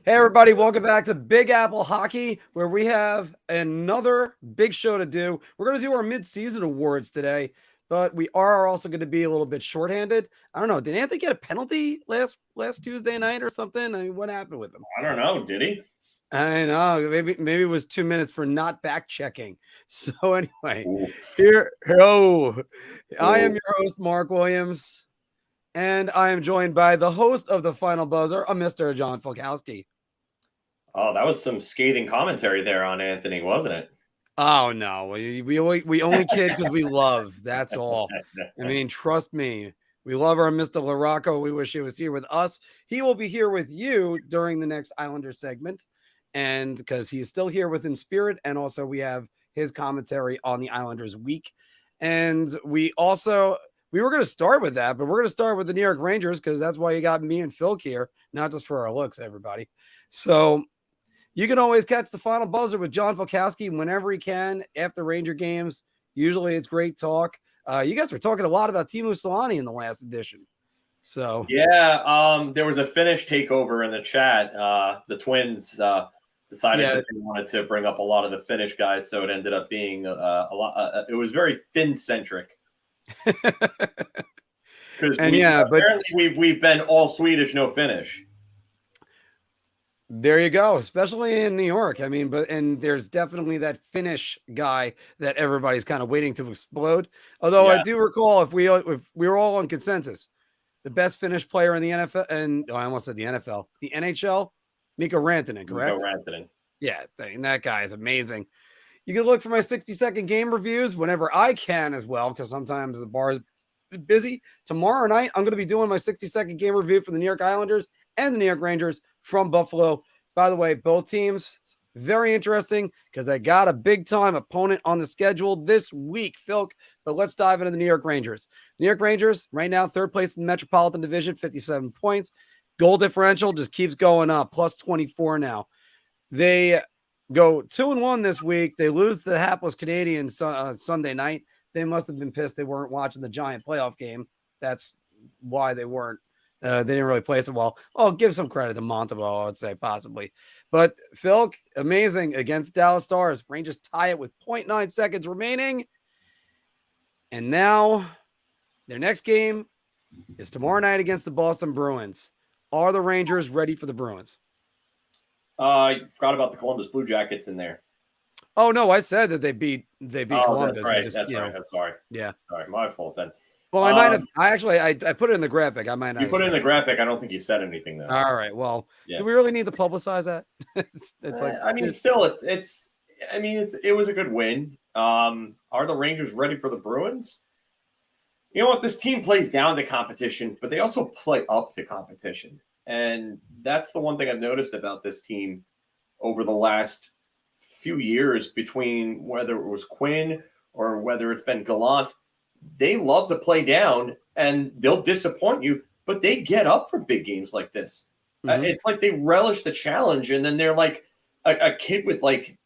Hey, everybody, welcome back to Big Apple Hockey, where we have another big show to do. We're going to do our mid-season awards today, but we are also going to be a little bit shorthanded. I don't know. Did Anthony get a penalty last Tuesday night or something? I mean, what happened with him? I don't know. Did he? I know. Maybe it was 2 minutes for not back checking. So anyway, I am your host, Mark Williams, and I am joined by the host of the Final Buzzer, a Mr. John Folkowski. Oh, that was some scathing commentary there on Anthony, wasn't it? Oh no, we only kid because we love. That's all. I mean, trust me, we love our Mr. LaRocco. We wish he was here with us. He will be here with you during the next Islander segment, and because he's still here within spirit, and also we have his commentary on the Islanders week, and we were going to start with that, but we're going to start with the New York Rangers because that's why you got me and Phil here, not just for our looks, everybody. So. You can always catch the Final Buzzer with John Folkowski whenever he can after Ranger games. Usually it's great talk. You guys were talking a lot about Teemu Selanne in the last edition. So yeah, there was a Finnish takeover in the chat. The Twins decided that they wanted to bring up a lot of the Finnish guys, so it ended up being a lot. It was very Finn-centric. Because apparently we've been all Swedish, no Finnish. There you go, especially in New York. I mean, and there's definitely that Finnish guy that everybody's kind of waiting to explode. Although I do recall if we were all on consensus, the best Finnish player in the NFL, and I almost said the NFL, the NHL, Mikko Rantanen, correct? Mikko Rantanen. Yeah, that guy is amazing. You can look for my 60-second game reviews whenever I can as well, because sometimes the bar is busy. Tomorrow night, I'm going to be doing my 60-second game review for the New York Islanders and the New York Rangers from Buffalo. By the way, both teams, very interesting because they got a big-time opponent on the schedule this week, Phil. But let's dive into the New York Rangers. The New York Rangers, right now, third place in the Metropolitan Division, 57 points. Goal differential just keeps going up, plus 24 now. They go 2-1 this week. They lose to the hapless Canadiens Sunday night. They must have been pissed they weren't watching the Giant playoff game. That's why they weren't. They didn't really play so well. I'll give some credit to Montembeault, I would say, possibly. But Phil, amazing against Dallas Stars. Rangers tie it with 0.9 seconds remaining. And now their next game is tomorrow night against the Boston Bruins. Are the Rangers ready for the Bruins? I forgot about the Columbus Blue Jackets in there. Oh, no, I said that they beat Columbus. That's right. I'm sorry. Yeah. Sorry, my fault then. Well, I might have. I put it in the graphic. I might not. You put it in the graphic. I don't think you said anything though. All right. Well, do we really need to publicize that? it's like. I mean, still, it was a good win. Are the Rangers ready for the Bruins? You know what? This team plays down to competition, but they also play up to competition, and that's the one thing I've noticed about this team over the last few years. Between whether it was Quinn or whether it's been Gallant. They love to play down and they'll disappoint you, but they get up for big games like this. Mm-hmm. It's like they relish the challenge, and then they're like a kid with like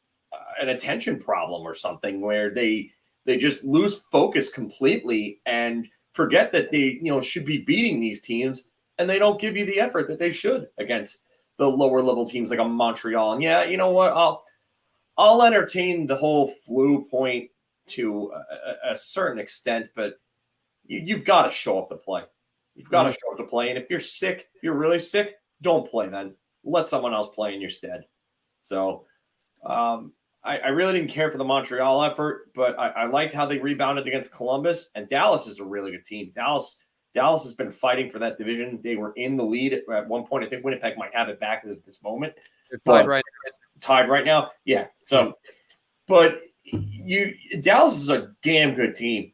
an attention problem or something where they just lose focus completely and forget that they should be beating these teams, and they don't give you the effort that they should against the lower level teams like a Montreal. And yeah, you know what? I'll entertain the whole flu point to a certain extent, but you've got to show up to play. You've got to show up to play. And if you're sick, if you're really sick, don't play then. Let someone else play in your stead. So I really didn't care for the Montreal effort, but I liked how they rebounded against Columbus. And Dallas is a really good team. Dallas has been fighting for that division. They were in the lead at one point. I think Winnipeg might have it back as of this moment. They're tied right now. Yeah. So, but Dallas is a damn good team,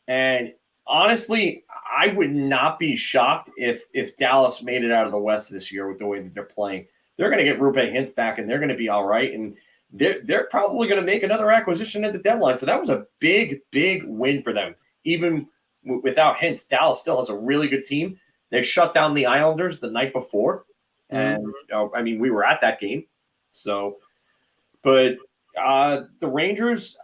and honestly, I would not be shocked if Dallas made it out of the West this year with the way that they're playing. They're going to get Roope Hintz back, and they're going to be all right, and they're probably going to make another acquisition at the deadline. So that was a big win for them. Even without Hintz, Dallas still has a really good team. They shut down the Islanders the night before, and I mean, we were at that game. So, but the Rangers,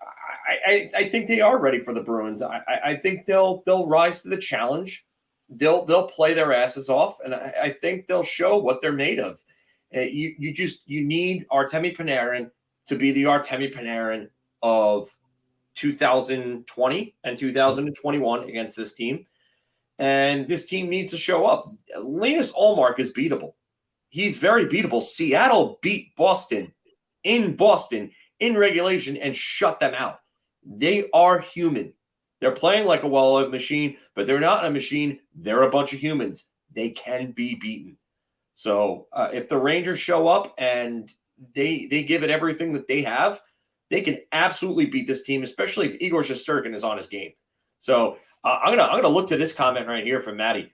I think they are ready for the Bruins. I think they'll rise to the challenge. They'll play their asses off, and I think they'll show what they're made of. You need Artemi Panarin to be the Artemi Panarin of 2020 and 2021 against this team. And this team needs to show up. Linus Ullmark is beatable. He's very beatable. Seattle beat Boston in regulation and shut them out. They are human. They're playing like a well-oiled machine, but they're not a machine. They're a bunch of humans. They can be beaten. So if the Rangers show up and they give it everything that they have, they can absolutely beat this team, especially if Igor Shesterkin is on his game. So I'm gonna look to this comment right here from Maddie.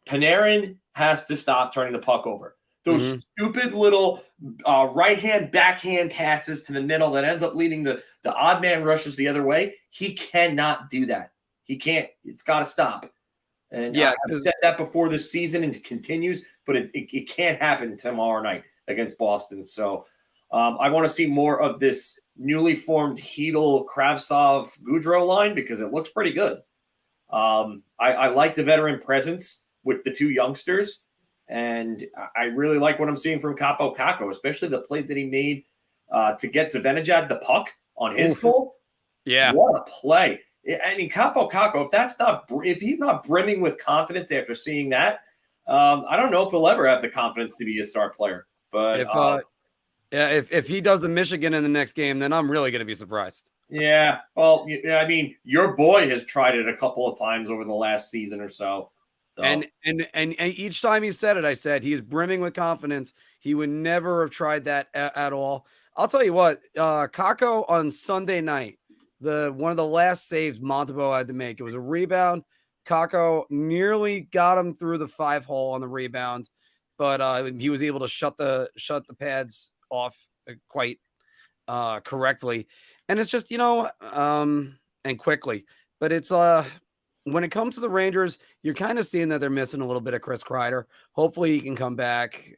Panarin has to stop turning the puck over. Those stupid little right-hand, backhand passes to the middle that ends up leading the odd man rushes the other way. He cannot do that. He can't. It's got to stop. And I've said that before this season, and it continues, but it can't happen tomorrow night against Boston. So I want to see more of this newly formed Hedel, Kravtsov, Goudreau line because it looks pretty good. I like the veteran presence with the two youngsters, and I really like what I'm seeing from Kaapo Kakko, especially the play that he made to get Zibanejad the puck on his goal. Yeah, what a play! I mean, Kaapo Kakko, if he's not brimming with confidence after seeing that, I don't know if he'll ever have the confidence to be a star player. But if he does the Michigan in the next game, then I'm really going to be surprised. Yeah, well, I mean, your boy has tried it a couple of times over the last season or so. And each time he said it, I said he's brimming with confidence. He would never have tried that at all. I'll tell you what, Kakko on Sunday night, one of the last saves Montembeault had to make. It was a rebound. Kakko nearly got him through the 5-hole on the rebound, but he was able to shut the pads off quite correctly. And it's just, and quickly, but it's when it comes to the Rangers, you're kind of seeing that they're missing a little bit of Chris Kreider. Hopefully he can come back.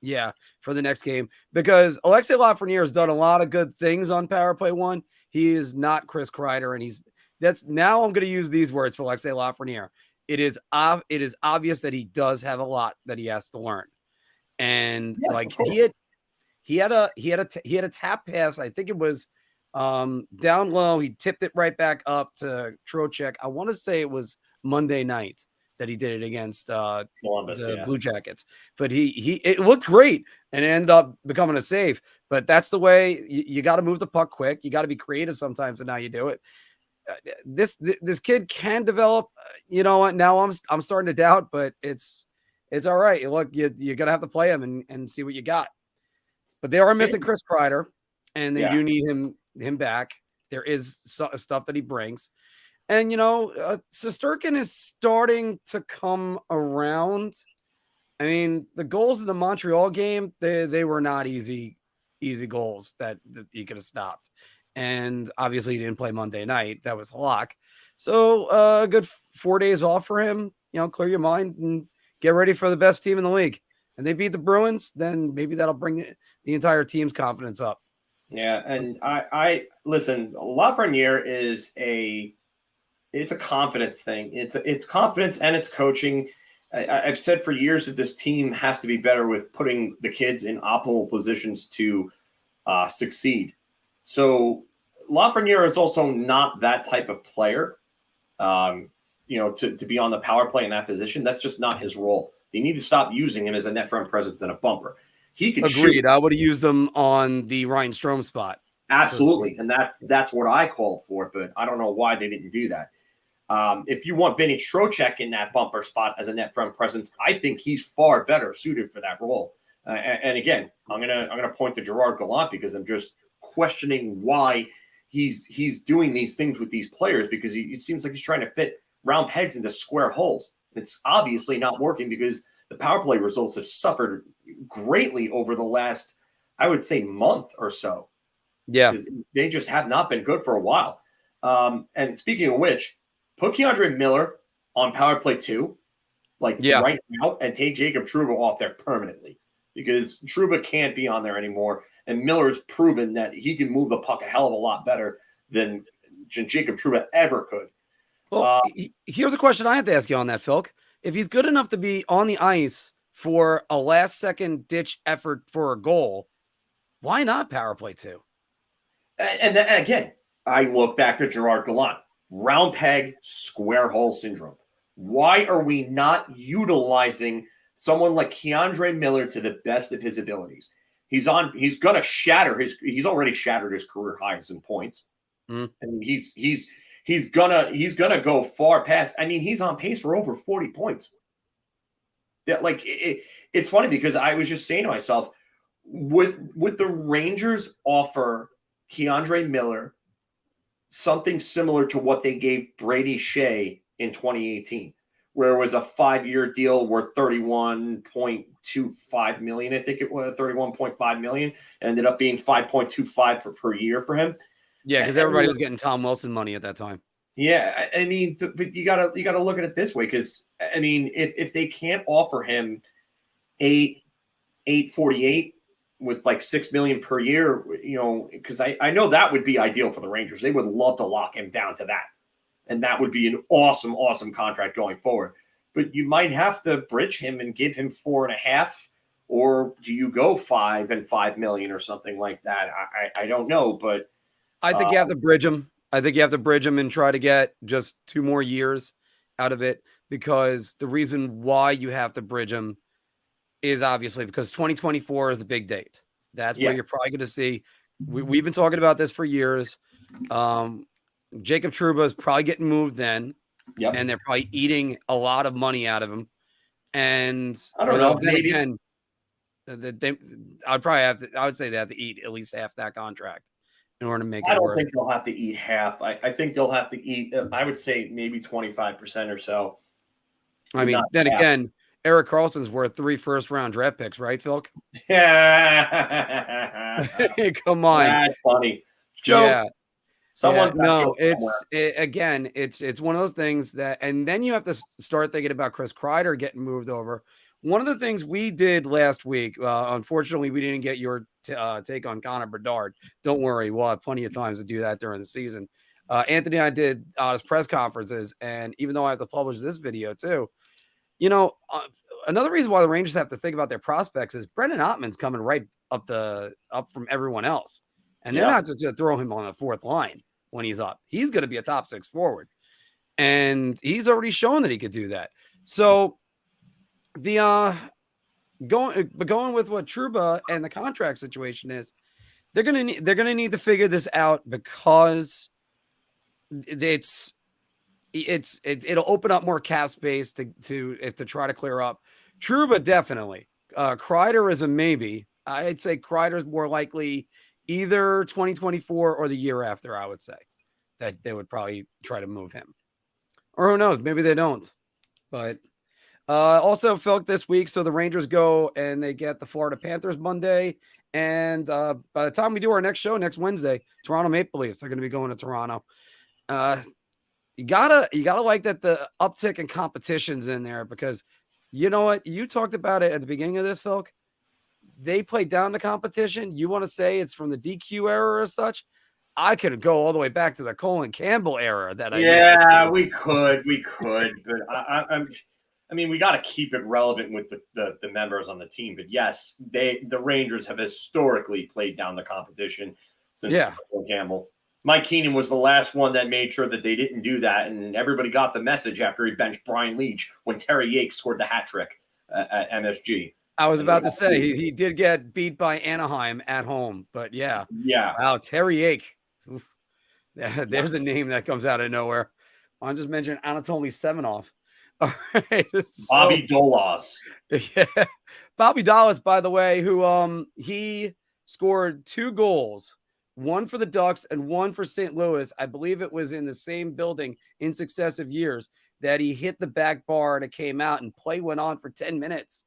Yeah, for the next game, because Alexei Lafreniere has done a lot of good things on Power Play 1. He is not Chris Kreider, and now I'm going to use these words for Alexei Lafreniere. It is obvious that he does have a lot that he has to learn, and he had a tap pass. I think it was down low. He tipped it right back up to Trocheck. I want to say it was Monday night that he did it against Columbus, the Blue Jackets, but it looked great and it ended up becoming a save. But that's the way you got to move the puck quick. You got to be creative sometimes, and how you do it. This kid can develop. You know what? Now I'm starting to doubt, but it's all right. Look, you're gonna have to play him and see what you got. But they are missing Chris Kreider, and they do need him back. There is stuff that he brings. And, Shesterkin is starting to come around. I mean, the goals in the Montreal game, they were not easy goals that he could have stopped. And obviously he didn't play Monday night. That was a lock. So a good 4 days off for him. Clear your mind and get ready for the best team in the league. And they beat the Bruins, then maybe that'll bring the entire team's confidence up. Yeah, and I listen, Lafreniere it's a confidence thing. It's confidence and it's coaching. I've said for years that this team has to be better with putting the kids in optimal positions to succeed. So Lafreniere is also not that type of player, to be on the power play in that position. That's just not his role. They need to stop using him as a net front presence and a bumper. He could Agreed. shoot. I would have used them on the Ryan Strome spot. Absolutely, and that's what I called for, but I don't know why they didn't do that. If you want Vinny Trocheck in that bumper spot as a net front presence, I think he's far better suited for that role. And again, I'm gonna point to Gerard Gallant because I'm just questioning why he's doing these things with these players, because it seems like he's trying to fit round pegs into square holes. It's obviously not working because the power play results have suffered greatly over the last, I would say, month or so. Yeah, they just have not been good for a while. And speaking of which, put Keandre Miller on power play 2, right now, and take Jacob Trouba off there permanently, because Trouba can't be on there anymore. And Miller's proven that he can move the puck a hell of a lot better than Jacob Trouba ever could. Well, here's a question I have to ask you on that, Phil. If he's good enough to be on the ice for a last-second ditch effort for a goal, why not power play 2? And then, again, I look back to Gerard Gallant. Round peg, square hole syndrome. Why are we not utilizing someone like Keandre Miller to the best of his abilities? He's already shattered his career highs in points. Mm. And he's gonna go far past. I mean, he's on pace for over 40 points. That it's funny because I was just saying to myself, would the Rangers offer Keandre Miller something similar to what they gave Brady Shea in 2018, where it was a 5-year deal worth $31.25 million. I think it was $31.5 million. Ended up being 5.25 per year for him. Yeah, because everybody was getting Tom Wilson money at that time. Yeah, I mean, but you gotta look at it this way, because I mean, if they can't offer him $848 with like $6 million per year, because I know that would be ideal for the Rangers. They would love to lock him down to that, and that would be an awesome contract going forward. But you might have to bridge him and give him 4.5, or do you go $5 million or something like that? I don't know, but I think you have to bridge him. I think you have to bridge him and try to get just 2 more years out of it, because the reason why you have to bridge him is obviously because 2024 is the big date. That's where you're probably going to see. We've been talking about this for years. Jacob Trouba is probably getting moved then, and they're probably eating a lot of money out of him. And I don't know. Then again, I would say they have to eat at least half that contract in order to make it work. I don't think they'll have to eat half. I think they'll have to eat, I would say maybe 25% or so. I mean, then again, Erik Karlsson's worth 3 first-round draft picks, right, Phil? Yeah. Come on. That's funny. Joke. Yeah. It's one of those things that, and then you have to start thinking about Chris Kreider getting moved over. One of the things we did last week, unfortunately, we didn't get your take on Connor Bedard. Don't worry, we'll have plenty of times to do that during the season. Anthony and I did his press conferences, and even though I have to publish this video too, another reason why the Rangers have to think about their prospects is Brendan Ottman's coming right up from everyone else, and they're not just going to throw him on the 4th line when he's up. He's going to be a top 6 forward, and he's already shown that he could do that. So the going with what Trouba and the contract situation is, they're gonna need to figure this out, because it'll open up more cap space to try to clear up. Trouba definitely. Kreider is a maybe. I'd say Kreider's more likely either 2024 or the year after. I would say that they would probably try to move him, or who knows, maybe they don't. But also, Phil, this week, so the Rangers go and they get the Florida Panthers Monday, and by the time we do our next show next Wednesday, Toronto Maple Leafs are going to be going to Toronto. You gotta like that the uptick in competition's in there, because you know what, you talked about it at the beginning of this, Phil. They play down the competition. You want to say it's from the DQ era or such? I could go all the way back to the Colin Campbell era. We could, but I mean, we got to keep it relevant with the members on the team. But yes, the Rangers have historically played down the competition since Colin Campbell. Mike Keenan was the last one that made sure that they didn't do that, and everybody got the message after he benched Brian Leetch when Terry Yates scored the hat trick at MSG. I was about to say he did get beat by Anaheim at home, but yeah. Wow, Terry Yates. There's a name that comes out of nowhere. I'll just mention Anatoly Semenov. All right, Bobby Dolas. Yeah, Bobby Dolas, by the way, who he scored 2 goals, one for the Ducks and one for St. Louis. I believe it was in the same building in successive years that he hit the back bar and it came out, and play went on for 10 minutes.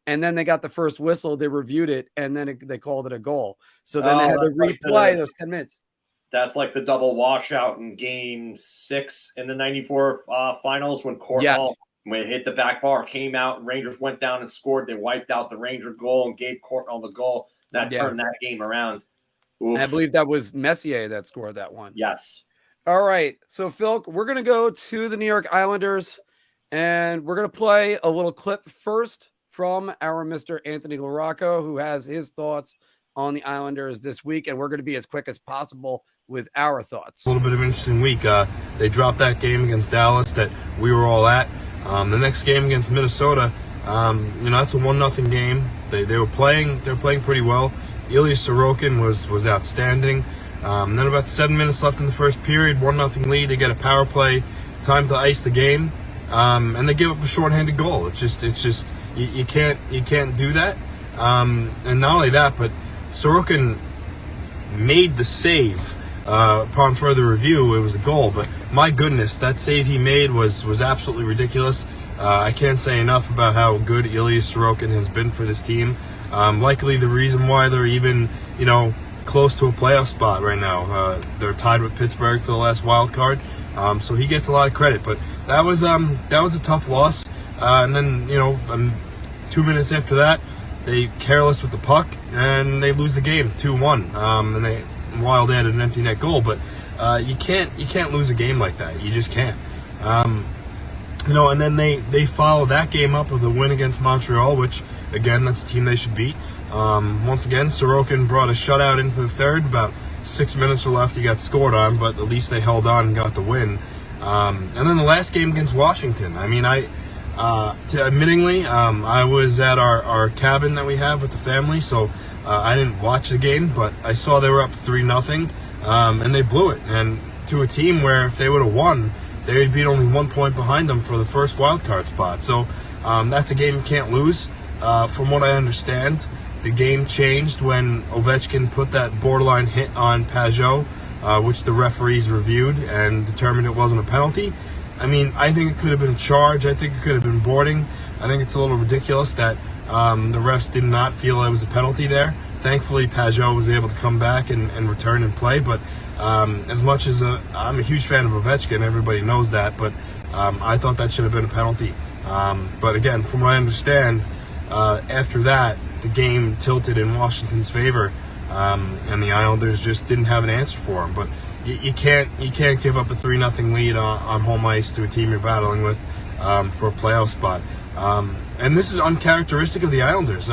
And then they got the first whistle, they reviewed it, and then they called it a goal. So then they had to replay those 10 minutes. That's like the double washout in Game 6 in the '94 finals when Courtnall when it hit the back bar, came out, Rangers went down and scored. They wiped out the Ranger goal and gave Courtnall the goal. That turned that game around. I believe that was Messier that scored that one. Yes. All right. So, Phil, we're going to go to the New York Islanders, and we're going to play a little clip first from our Mr. Anthony Larocco, who has his thoughts on the Islanders this week, and we're going to be as quick as possible with our thoughts. A little bit of an interesting week. They dropped that game against Dallas that we were all at. The next game against Minnesota, that's a 1-0 game. They were playing pretty well. Ilya Sorokin was outstanding. Then about 7 minutes left in the first period, 1-0 lead. They get a power play, time to ice the game, and they give up a shorthanded goal. It's just you can't do that. And not only that, but Sorokin made the save. Upon further review, it was a goal, but my goodness, that save he made was absolutely ridiculous. I can't say enough about how good Ilya Sorokin has been for this team. Likely the reason why they're even, close to a playoff spot right now. They're tied with Pittsburgh for the last wild card, so he gets a lot of credit. But that was a tough loss. And then 2 minutes after that, they careless with the puck and they lose the game 2-1. And they Wild added an empty net goal, but you can't lose a game like that. You just can't. And then they follow that game up with a win against Montreal, which again, that's a team they should beat. Once again, Sorokin brought a shutout into the third. About 6 minutes were left. He got scored on, but at least they held on and got the win. And then the last game against Washington. I mean, admittingly, I was at our cabin that we have with the family, so I didn't watch the game, but I saw they were up 3-0, and they blew it. And to a team where if they would have won, they would beat only 1 point behind them for the first wild card spot. So that's a game you can't lose. From what I understand, the game changed when Ovechkin put that borderline hit on Pajot, which the referees reviewed and determined it wasn't a penalty. I mean, I think it could have been a charge. I think it could have been boarding. I think it's a little ridiculous that the refs did not feel it was a penalty there. Thankfully, Pajot was able to come back and return and play. But as much as I'm a huge fan of Ovechkin, everybody knows that. But I thought that should have been a penalty. But again, from what I understand, after that, the game tilted in Washington's favor, and the Islanders just didn't have an answer for them. But you can't give up a 3-0 lead on home ice to a team you're battling with for a playoff spot. And this is uncharacteristic of the Islanders.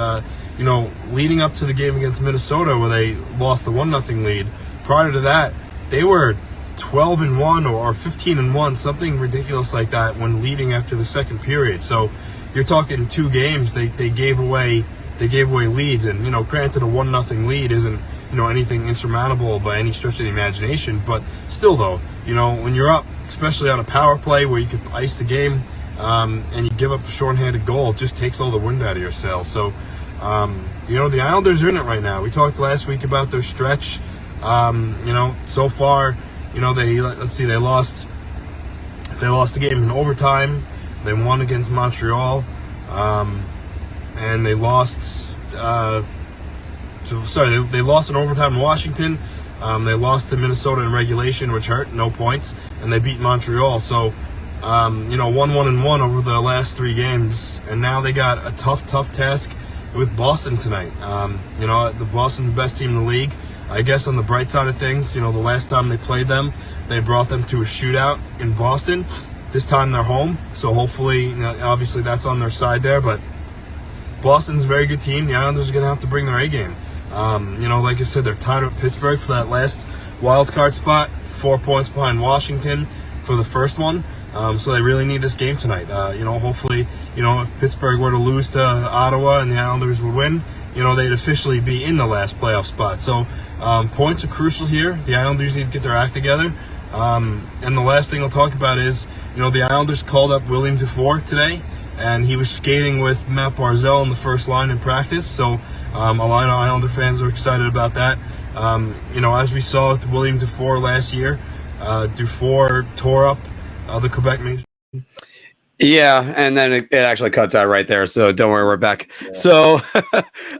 Leading up to the game against Minnesota where they lost the 1-0 lead, prior to that, they were 12-1 or 15-1, something ridiculous like that when leading after the second period. So you're talking 2 games they gave away leads, and granted a 1-0 lead isn't anything insurmountable by any stretch of the imagination, but still though, when you're up, especially on a power play where you could ice the game, and you give up a shorthanded goal, it just takes all the wind out of your sails. So the Islanders are in it right now. We talked last week about their stretch. So far, they lost the game in overtime. They won against Montreal, and they lost. They lost in overtime in Washington. They lost to Minnesota in regulation, which hurt, no points, and they beat Montreal. So, 1-1-1 over the last 3 games, and now they got a tough task with Boston tonight. The Boston's the best team in the league. I guess on the bright side of things, the last time they played them, they brought them to a shootout in Boston. This time they're home, so hopefully, obviously that's on their side there, but Boston's a very good team. The Islanders are going to have to bring their A game. Like I said, they're tied with Pittsburgh for that last wild card spot, 4 points behind Washington for the first one. So they really need this game tonight. Hopefully, if Pittsburgh were to lose to Ottawa and the Islanders would win, they'd officially be in the last playoff spot. So points are crucial here. The Islanders need to get their act together. And the last thing I'll talk about is, the Islanders called up William Dufour today, and he was skating with Matt Barzal in the first line in practice. So a lot of Islander fans are excited about that. As we saw with William Dufour last year, Dufour tore up the Quebec Major. Yeah, and then it actually cuts out right there. So don't worry, we're back. Yeah. So,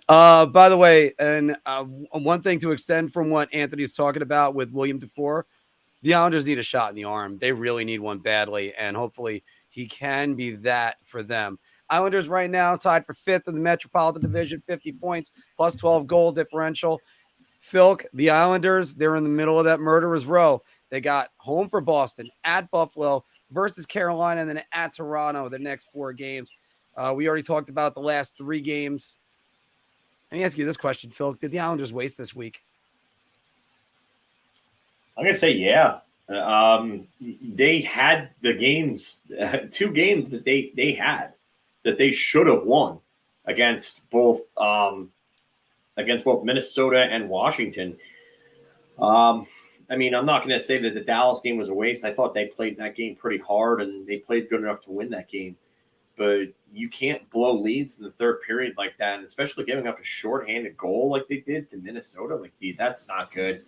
by the way, and one thing to extend from what Anthony's talking about with William Dufour, the Islanders need a shot in the arm. They really need one badly, and hopefully he can be that for them. Islanders right now tied for 5th in the Metropolitan Division, 50 points, plus 12 goal differential. Philk, the Islanders, they're in the middle of that murderer's row. They got home for Boston, at Buffalo, versus Carolina, and then at Toronto the next 4 games. We already talked about the last 3 games. Let me ask you this question, Phil. Did the Islanders waste this week? I'm going to say, yeah. They had the games, 2 games that they had that they should have won against both Minnesota and Washington. I mean, I'm not going to say that the Dallas game was a waste. I thought they played that game pretty hard and they played good enough to win that game. But you can't blow leads in the third period like that, and especially giving up a shorthanded goal like they did to Minnesota. Like, dude, that's not good.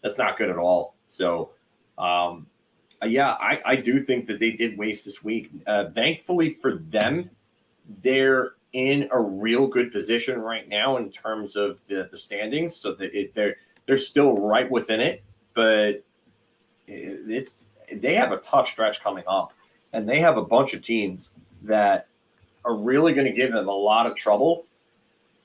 That's not good at all. So, I do think that they did waste this week. Thankfully for them, they're in a real good position right now in terms of the standings, so that they're still right within it. But they have a tough stretch coming up, and they have a bunch of teams that are really going to give them a lot of trouble.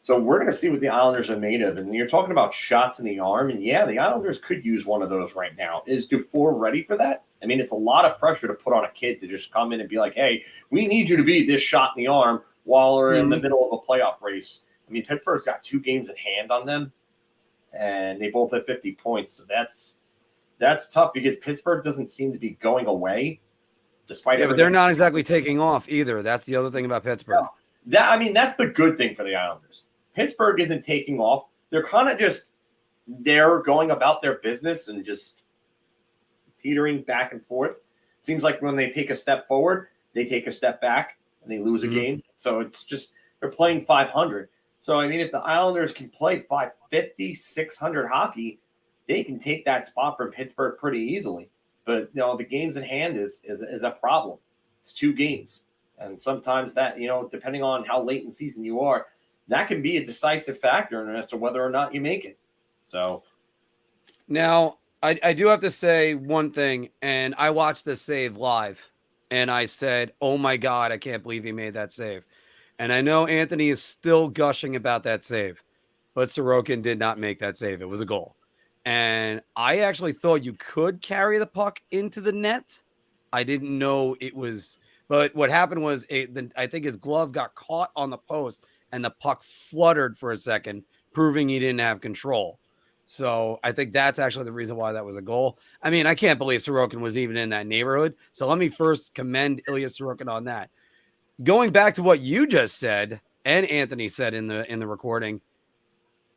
So we're going to see what the Islanders are made of. And you're talking about shots in the arm, and yeah, the Islanders could use one of those right now. Is Dufour ready for that? I mean, it's a lot of pressure to put on a kid to just come in and be like, hey, we need you to be this shot in the arm while we're in the middle of a playoff race. I mean, Pittsburgh's got 2 games in hand on them, and they both have 50 points. So that's tough because Pittsburgh doesn't seem to be going away. Despite but they're not exactly taking off either. That's the other thing about Pittsburgh. That's the good thing for the Islanders. Pittsburgh isn't taking off. They're kind of just going about their business and just teetering back and forth. It seems like when they take a step forward, they take a step back and they lose a game. So it's just they're playing 500. So, I mean, if the Islanders can play 550, 600 hockey, they can take that spot from Pittsburgh pretty easily. But, the games in hand is a problem. It's 2 games. And sometimes that, depending on how late in the season you are, that can be a decisive factor as to whether or not you make it. So now I do have to say one thing, and I watched this save live, and I said, oh my God, I can't believe he made that save. And I know Anthony is still gushing about that save, but Sorokin did not make that save. It was a goal. And I actually thought you could carry the puck into the net. I didn't know it was, but what happened was I think his glove got caught on the post and the puck fluttered for a second, proving he didn't have control. So I think that's actually the reason why that was a goal. I mean, I can't believe Sorokin was even in that neighborhood. So let me first commend Ilya Sorokin on that. Going back to what you just said and Anthony said in the recording,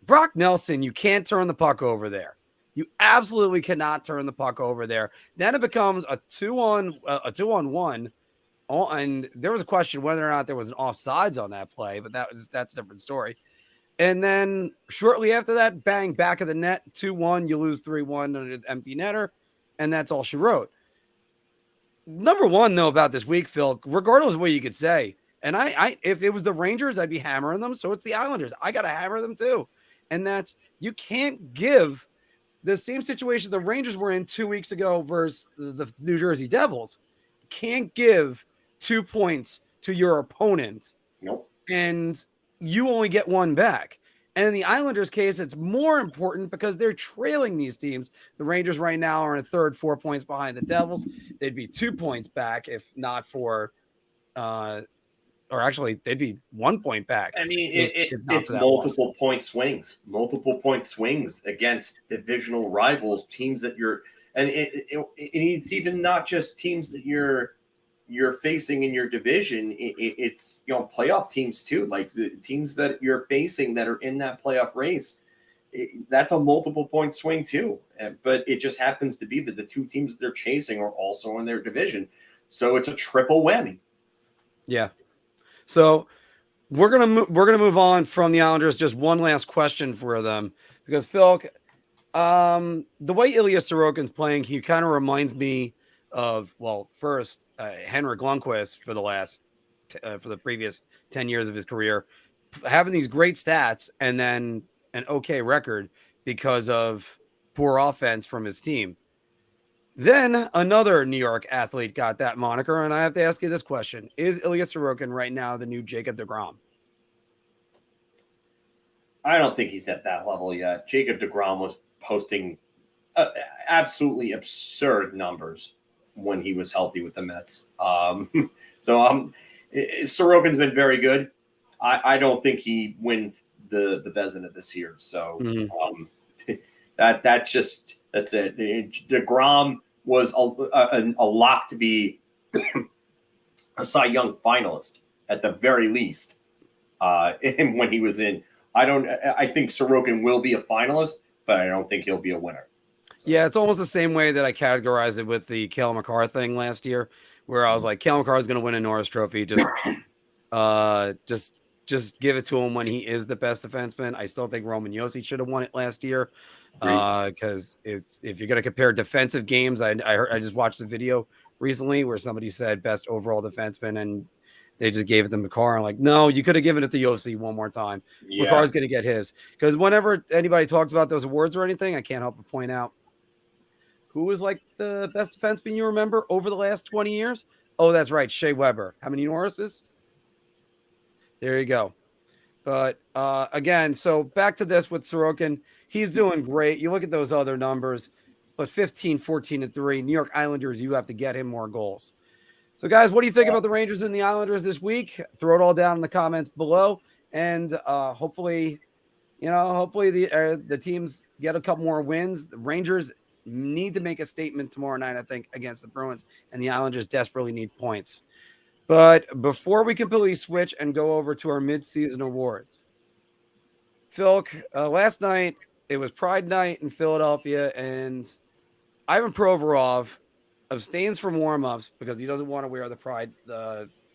Brock Nelson, you can't turn the puck over there. You absolutely cannot turn the puck over there. Then it becomes a 2-on-1. Oh, and there was a question whether or not there was an offsides on that play, but that's a different story. And then shortly after that, bang, back of the net, 2-1, you lose 3-1 under the empty netter, and that's all she wrote. Number one, though, about this week, Phil, regardless of what you could say, and I if it was the Rangers, I'd be hammering them. So it's the Islanders. I got to hammer them too. And that's, you can't give the same situation the Rangers were in 2 weeks ago versus the New Jersey Devils. Can't give 2 points to your opponent. Nope. And you only get 1 back. And in the Islanders case, it's more important because they're trailing these teams. The Rangers right now are in third, 4 points behind the Devils. They'd be 2 points back if not for, or actually they'd be 1 point back. I mean, it's multiple point swings against divisional rivals, teams that it's even not just teams that you're facing in your division. It's playoff teams too, like the teams that you're facing that are in that playoff race. That's a multiple point swing too, but it just happens to be that the 2 teams that they're chasing are also in their division, so it's a triple whammy. Yeah. So we're gonna move on from the Islanders. Just one last question for them, because Phil, the way Ilya Sorokin's playing, he kind of reminds me of, well, first Henrik Lundqvist for the previous 10 years of his career, having these great stats and then an okay record because of poor offense from his team. Then another New York athlete got that moniker, and I have to ask you this question. Is Ilya Sorokin right now the new Jacob deGrom? I don't think he's at that level yet. Jacob deGrom was posting absolutely absurd numbers when he was healthy with the Mets. Sorokin's been very good. I don't think he wins the Vezina this year. So that's it. DeGrom was a lock to be a Cy Young finalist at the very least. And when he was in, I think Sorokin will be a finalist, but I don't think he'll be a winner. So. Yeah, it's almost the same way that I categorized it with the Cale Makar thing last year, where I was like, Cale Makar is going to win a Norris Trophy. Just give it to him when he is the best defenseman. I still think Roman Josi should have won it last year, because if you're going to compare defensive games, I just watched a video recently where somebody said best overall defenseman, and they just gave it to Makar. I'm like, no, you could have given it to Josi one more time. Yeah. Makar's going to get his, because whenever anybody talks about those awards or anything, I can't help but point out who was like the best defenseman you remember over the last 20 years. Oh, that's right, Shea Weber. How many Norrises? There you go. But again, so back to this with Sorokin. He's doing great. You look at those other numbers, but 15, 14, and 3. New York Islanders, you have to get him more goals. So, guys, what do you think about the Rangers and the Islanders this week? Throw it all down in the comments below. And hopefully the teams get a couple more wins. The Rangers need to make a statement tomorrow night, I think, against the Bruins, and the Islanders desperately need points. But before we completely switch and go over to our midseason awards, Phil, last night it was Pride Night in Philadelphia, and Ivan Provorov abstains from warm-ups because he doesn't want to wear the Pride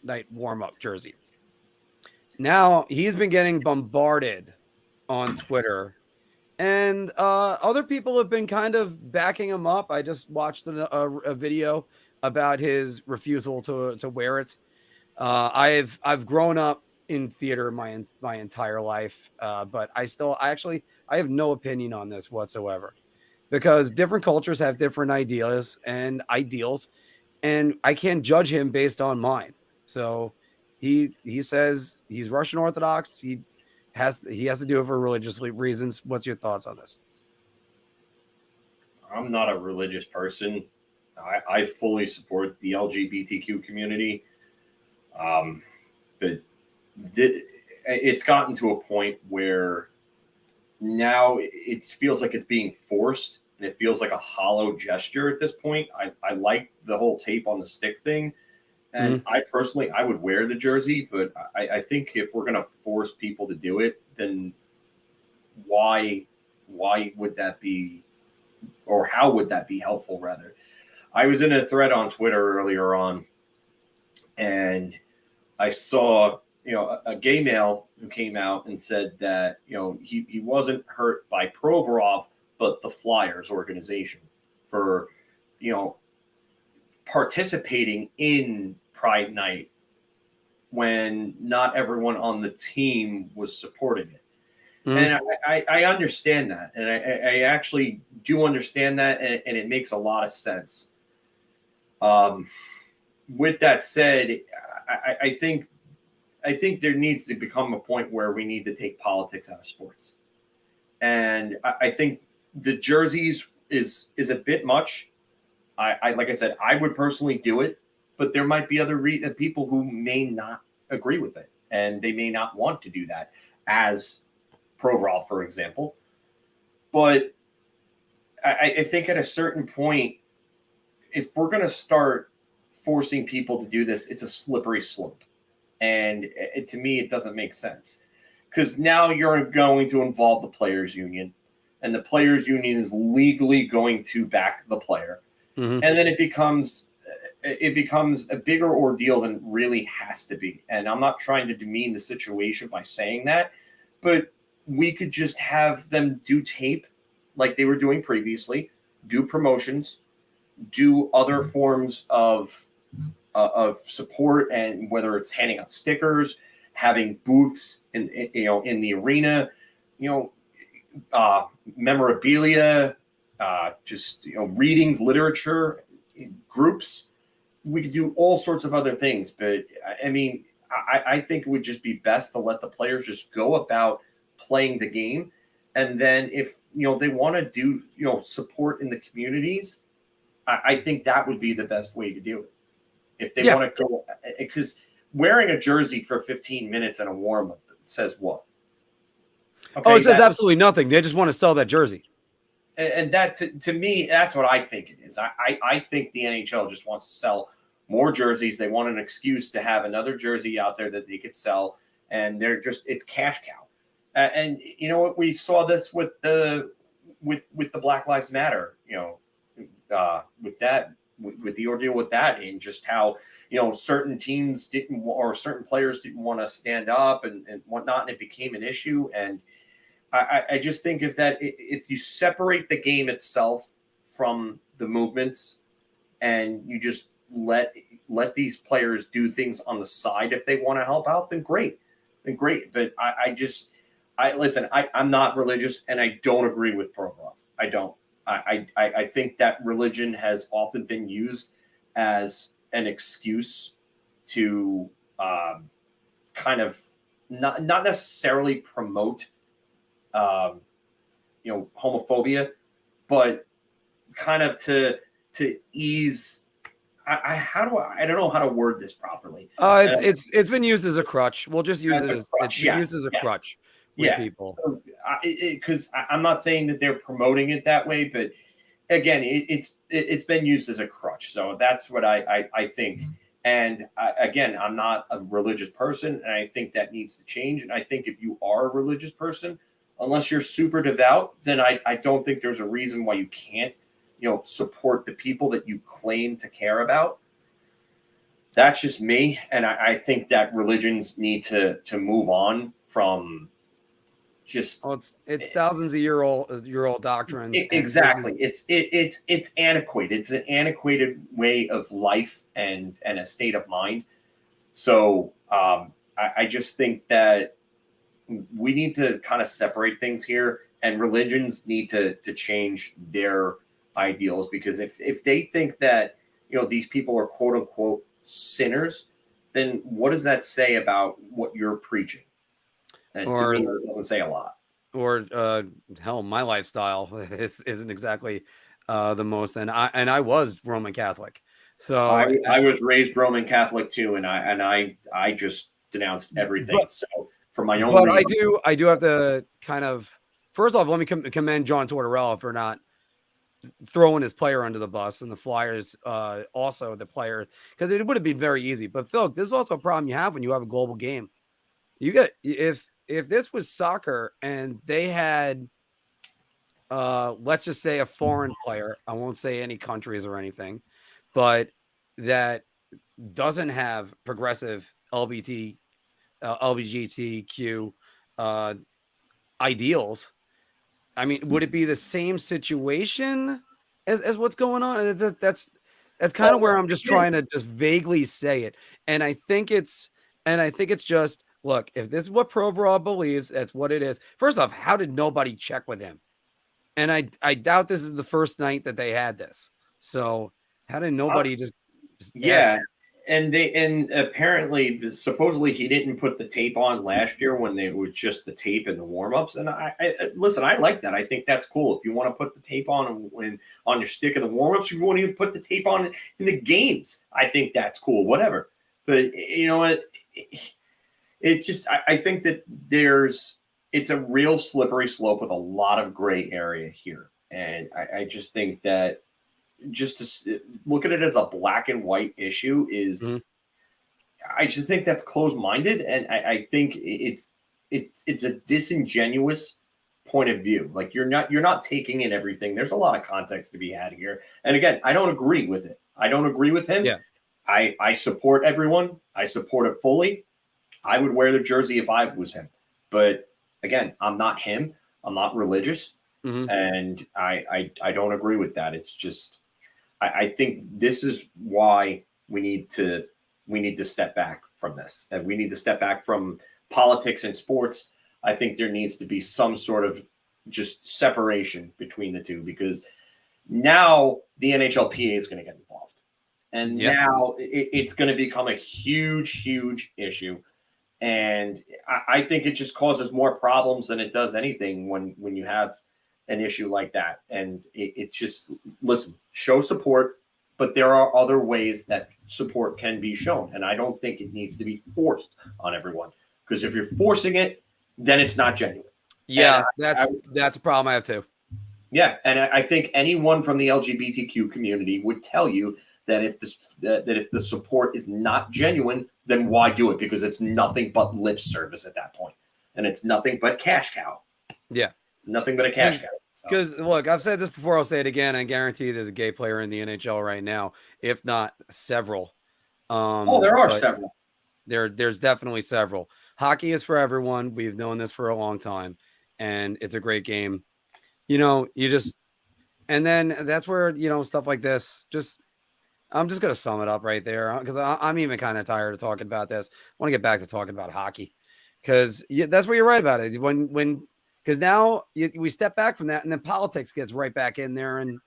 Night warm-up jersey. Now he's been getting bombarded on Twitter, and other people have been kind of backing him up. I just watched a video about his refusal to wear it. I've grown up in theater my entire life, but I have no opinion on this whatsoever, because different cultures have different ideas and ideals, and I can't judge him based on mine. So he says he's Russian Orthodox. He has to do it for religious reasons. What's your thoughts on this? I'm not a religious person. I fully support the LGBTQ community. But it's gotten to a point where now it feels like it's being forced, and it feels like a hollow gesture at this point. I like the whole tape on the stick thing. And I would wear the jersey, but I think if we're going to force people to do it, then why would that be, or how would that be helpful rather? I was in a thread on Twitter earlier on, and I saw, a gay male who came out and said that, he wasn't hurt by Provorov, but the Flyers organization for, participating in Pride Night when not everyone on the team was supporting it. And I understand that. And I actually do understand that. And it makes a lot of sense. With that said, I think there needs to become a point where we need to take politics out of sports. And I think the jerseys is a bit much. Like I said, I would personally do it, but there might be other people who may not agree with it, and they may not want to do that, as Provorov, for example. But I think at a certain point, if we're going to start forcing people to do this, it's a slippery slope. And to me, it doesn't make sense, because now you're going to involve the players union, and the players union is legally going to back the player. And then it becomes a bigger ordeal than it really has to be. And I'm not trying to demean the situation by saying that, but we could just have them do tape like they were doing previously, do promotions, do other forms of support, and whether it's handing out stickers, having booths in the arena, memorabilia, readings, literature, groups. We could do all sorts of other things, but I mean, I think it would just be best to let the players just go about playing the game. And then if, they want to do, support in the communities, I think that would be the best way to do it. If they want to go, because wearing a jersey for 15 minutes in a warm-up says what? Okay, it says absolutely nothing. They just want to sell that jersey. And that, to me, that's what I think it is. I think the NHL just wants to sell more jerseys. They want an excuse to have another jersey out there that they could sell, and it's cash cow. And you know what? We saw this with the Black Lives Matter, with the ordeal with that, and just how, certain teams didn't, or certain players didn't want to stand up and whatnot, and it became an issue. And I just think if you separate the game itself from the movements, and you just let these players do things on the side if they want to help out, then great. But I'm not religious, and I don't agree with Provorov. I don't. I think that religion has often been used as an excuse to kind of not necessarily promote homophobia, but kind of to ease. I don't know how to word this properly. It's been used as a crutch. We'll just use it as it's used as a crutch with people. Because I'm not saying that they're promoting it that way, but again, it's been used as a crutch. So that's what I think. And again, I'm not a religious person, and I think that needs to change. And I think if you are a religious person, unless you're super devout, then I don't think there's a reason why you can't, support the people that you claim to care about. That's just me. And I think that religions need to move on from just. Well, it's thousands of year old doctrine. Exactly. It's antiquated. It's an antiquated way of life and a state of mind. So I just think that we need to kind of separate things here, and religions need to change their ideals, because if they think that these people are quote unquote sinners, then what does that say about what you're preaching? And to me, it doesn't say a lot. Or hell, my lifestyle isn't exactly the most, and I was Roman Catholic, so I was raised Roman Catholic too, and I just denounced everything. So for my own, but I do have to kind of, first off, let me commend John Tortorella for not throwing his player under the bus, and the Flyers also the player, because it would have been very easy. But Phil, this is also a problem you have when you have a global game. You get, if this was soccer and they had let's just say a foreign player, I won't say any countries or anything, but that doesn't have progressive LGBTQ ideals, I mean, would it be the same situation as what's going on? That's kind of where I'm just trying to just vaguely say it. And I think it's just, look, if this is what Provorov believes, that's what it is. First off, how did nobody check with him? And I doubt this is the first night that they had this. So how did nobody just And apparently supposedly he didn't put the tape on last year when it was just the tape and the warm-ups. And I listen, I like that. I think that's cool. If you want to put the tape on your stick in the warm-ups, if you want to even put the tape on in the games, I think that's cool. Whatever. But you know what? It just, I think that it's a real slippery slope with a lot of gray area here. And I just think that just to look at it as a black and white issue is, I just think that's closed-minded. And I think it's a disingenuous point of view. Like you're not taking in everything. There's a lot of context to be had here. And again, I don't agree with it. I don't agree with him. Yeah. I support everyone. I support it fully. I would wear the jersey if I was him. But again, I'm not him. I'm not religious. And I don't agree with that. It's just, I think this is why we need to step back from this. And we need to step back from politics and sports. I think there needs to be some sort of just separation between the two, because now the NHLPA is going to get involved. And now it's going to become a huge, huge issue. And I think it just causes more problems than it does anything when you have an issue like that. And it just, listen, show support. but there are other ways that support can be shown. And I don't think it needs to be forced on everyone, because if you're forcing it, then it's not genuine. Yeah, that's a problem I have too. Yeah, and I think anyone from the LGBTQ community would tell you that if the support is not genuine, then why do it? Because it's nothing but lip service at that point, and it's nothing but cash cow. Yeah, nothing but a cash cow. Because look, I've said this before, I'll say it again. I guarantee there's a gay player in the NHL right now, if not several. There are several. There's definitely several. Hockey is for everyone. We've known this for a long time, and it's a great game. And then that's where, stuff like this, I'm just going to sum it up right there, because I'm even kind of tired of talking about this. I want to get back to talking about hockey, because that's where you're right about it. Because now we step back from that, and then politics gets right back in there, and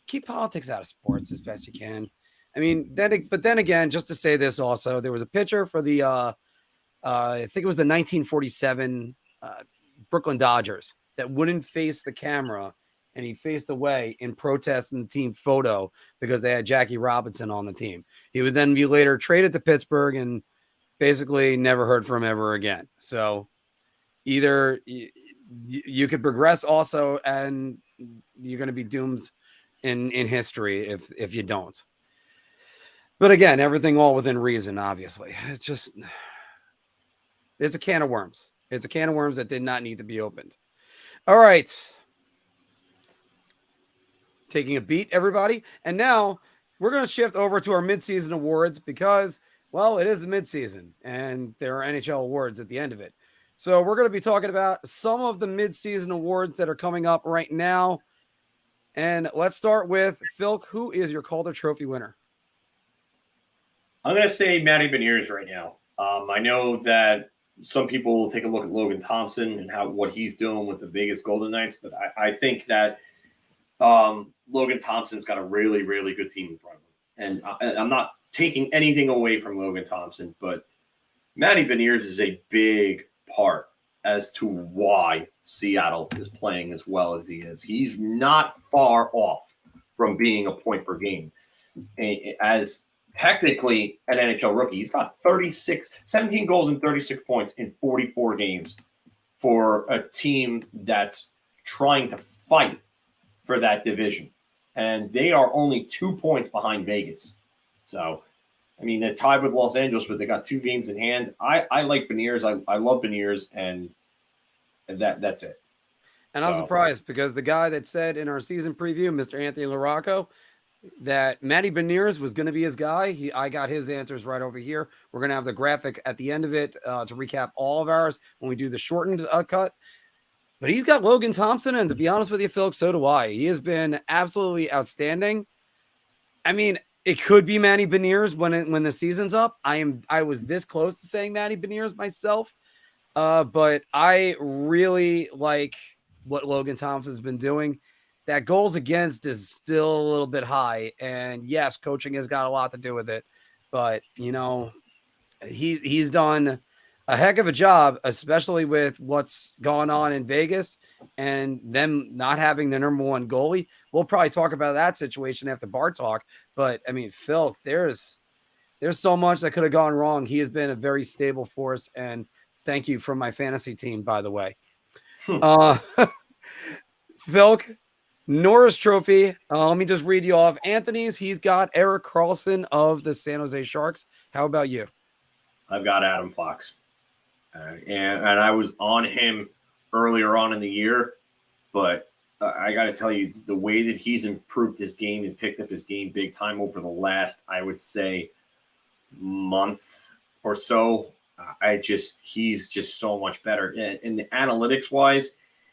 keep politics out of sports as best you can. I mean, but then again, just to say this also, there was a pitcher for the, I think it was the 1947 Brooklyn Dodgers that wouldn't face the camera, and he faced away in protest in the team photo because they had Jackie Robinson on the team. He would then be later traded to Pittsburgh and basically never heard from him ever again. So either you could progress also, and you're going to be doomed in history if you don't. But again, everything all within reason, obviously. It's a can of worms. It's a can of worms that did not need to be opened. All right. Taking a beat, everybody. And now we're going to shift over to our midseason awards because, well, it is the midseason and there are NHL awards at the end of it. So we're going to be talking about some of the midseason awards that are coming up right now. And let's start with Phil. Who is your Calder Trophy winner? I'm going to say Matty Beniers right now. I know that some people will take a look at Logan Thompson and what he's doing with the Vegas Golden Knights, but I think that Logan Thompson's got a really, really good team in front of him. And I'm not taking anything away from Logan Thompson, but Matty Beniers is a big part as to why Seattle is playing as well as he is. He's not far off from being a point per game. As technically an NHL rookie, he's got 17 goals and 36 points in 44 games for a team that's trying to fight for that division. And they are only 2 points behind Vegas. So, I mean, they're tied with Los Angeles, but they got 2 games in hand. I like Beniers. I love Beniers, and that's it. And I'm surprised because the guy that said in our season preview, Mr. Anthony LaRocco, that Matty Beniers was going to be his guy. I got his answers right over here. We're going to have the graphic at the end of it to recap all of ours when we do the shortened cut. But he's got Logan Thompson, and to be honest with you, Phil, so do I. He has been absolutely outstanding. I mean, it could be Matty Beniers when the season's up. I was this close to saying Matty Beniers myself, but I really like what Logan Thompson's been doing. That goals against is still a little bit high, and yes, coaching has got a lot to do with it. But he's done a heck of a job, especially with what's going on in Vegas and them not having the number one goalie. We'll probably talk about that situation after bar talk. But I mean, Phil, there's so much that could have gone wrong. He has been a very stable force, and thank you from my fantasy team, by the way. Phil, Norris Trophy. Let me just read you off. Anthony's, he's got Erik Karlsson of the San Jose Sharks. How about you? I've got Adam Fox. And I was on him earlier on in the year, but I got to tell you, the way that he's improved his game and picked up his game big time over the last, I would say, month or so, he's just so much better. And the analytics wise,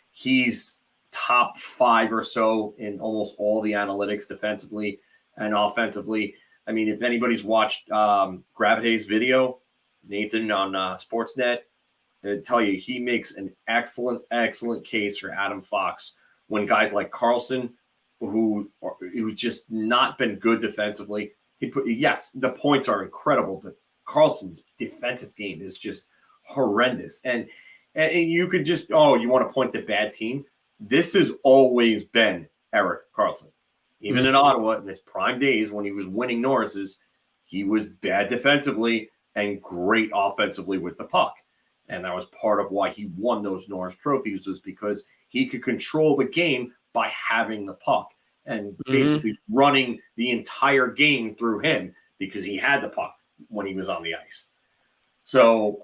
he's top 5 or so in almost all the analytics defensively and offensively. I mean, if anybody's watched Gravitate's video, Nathan on Sportsnet, I tell you, he makes an excellent case for Adam Fox when guys like Karlsson, who's just not been good defensively. Yes, the points are incredible, but Karlsson's defensive game is just horrendous. And you could just, you want to point to bad team? This has always been Erik Karlsson. even in Ottawa in his prime days when he was winning Norris's, he was bad defensively and great offensively with the puck. And that was part of why he won those Norris trophies, was because he could control the game by having the puck and basically running the entire game through him because he had the puck when he was on the ice. So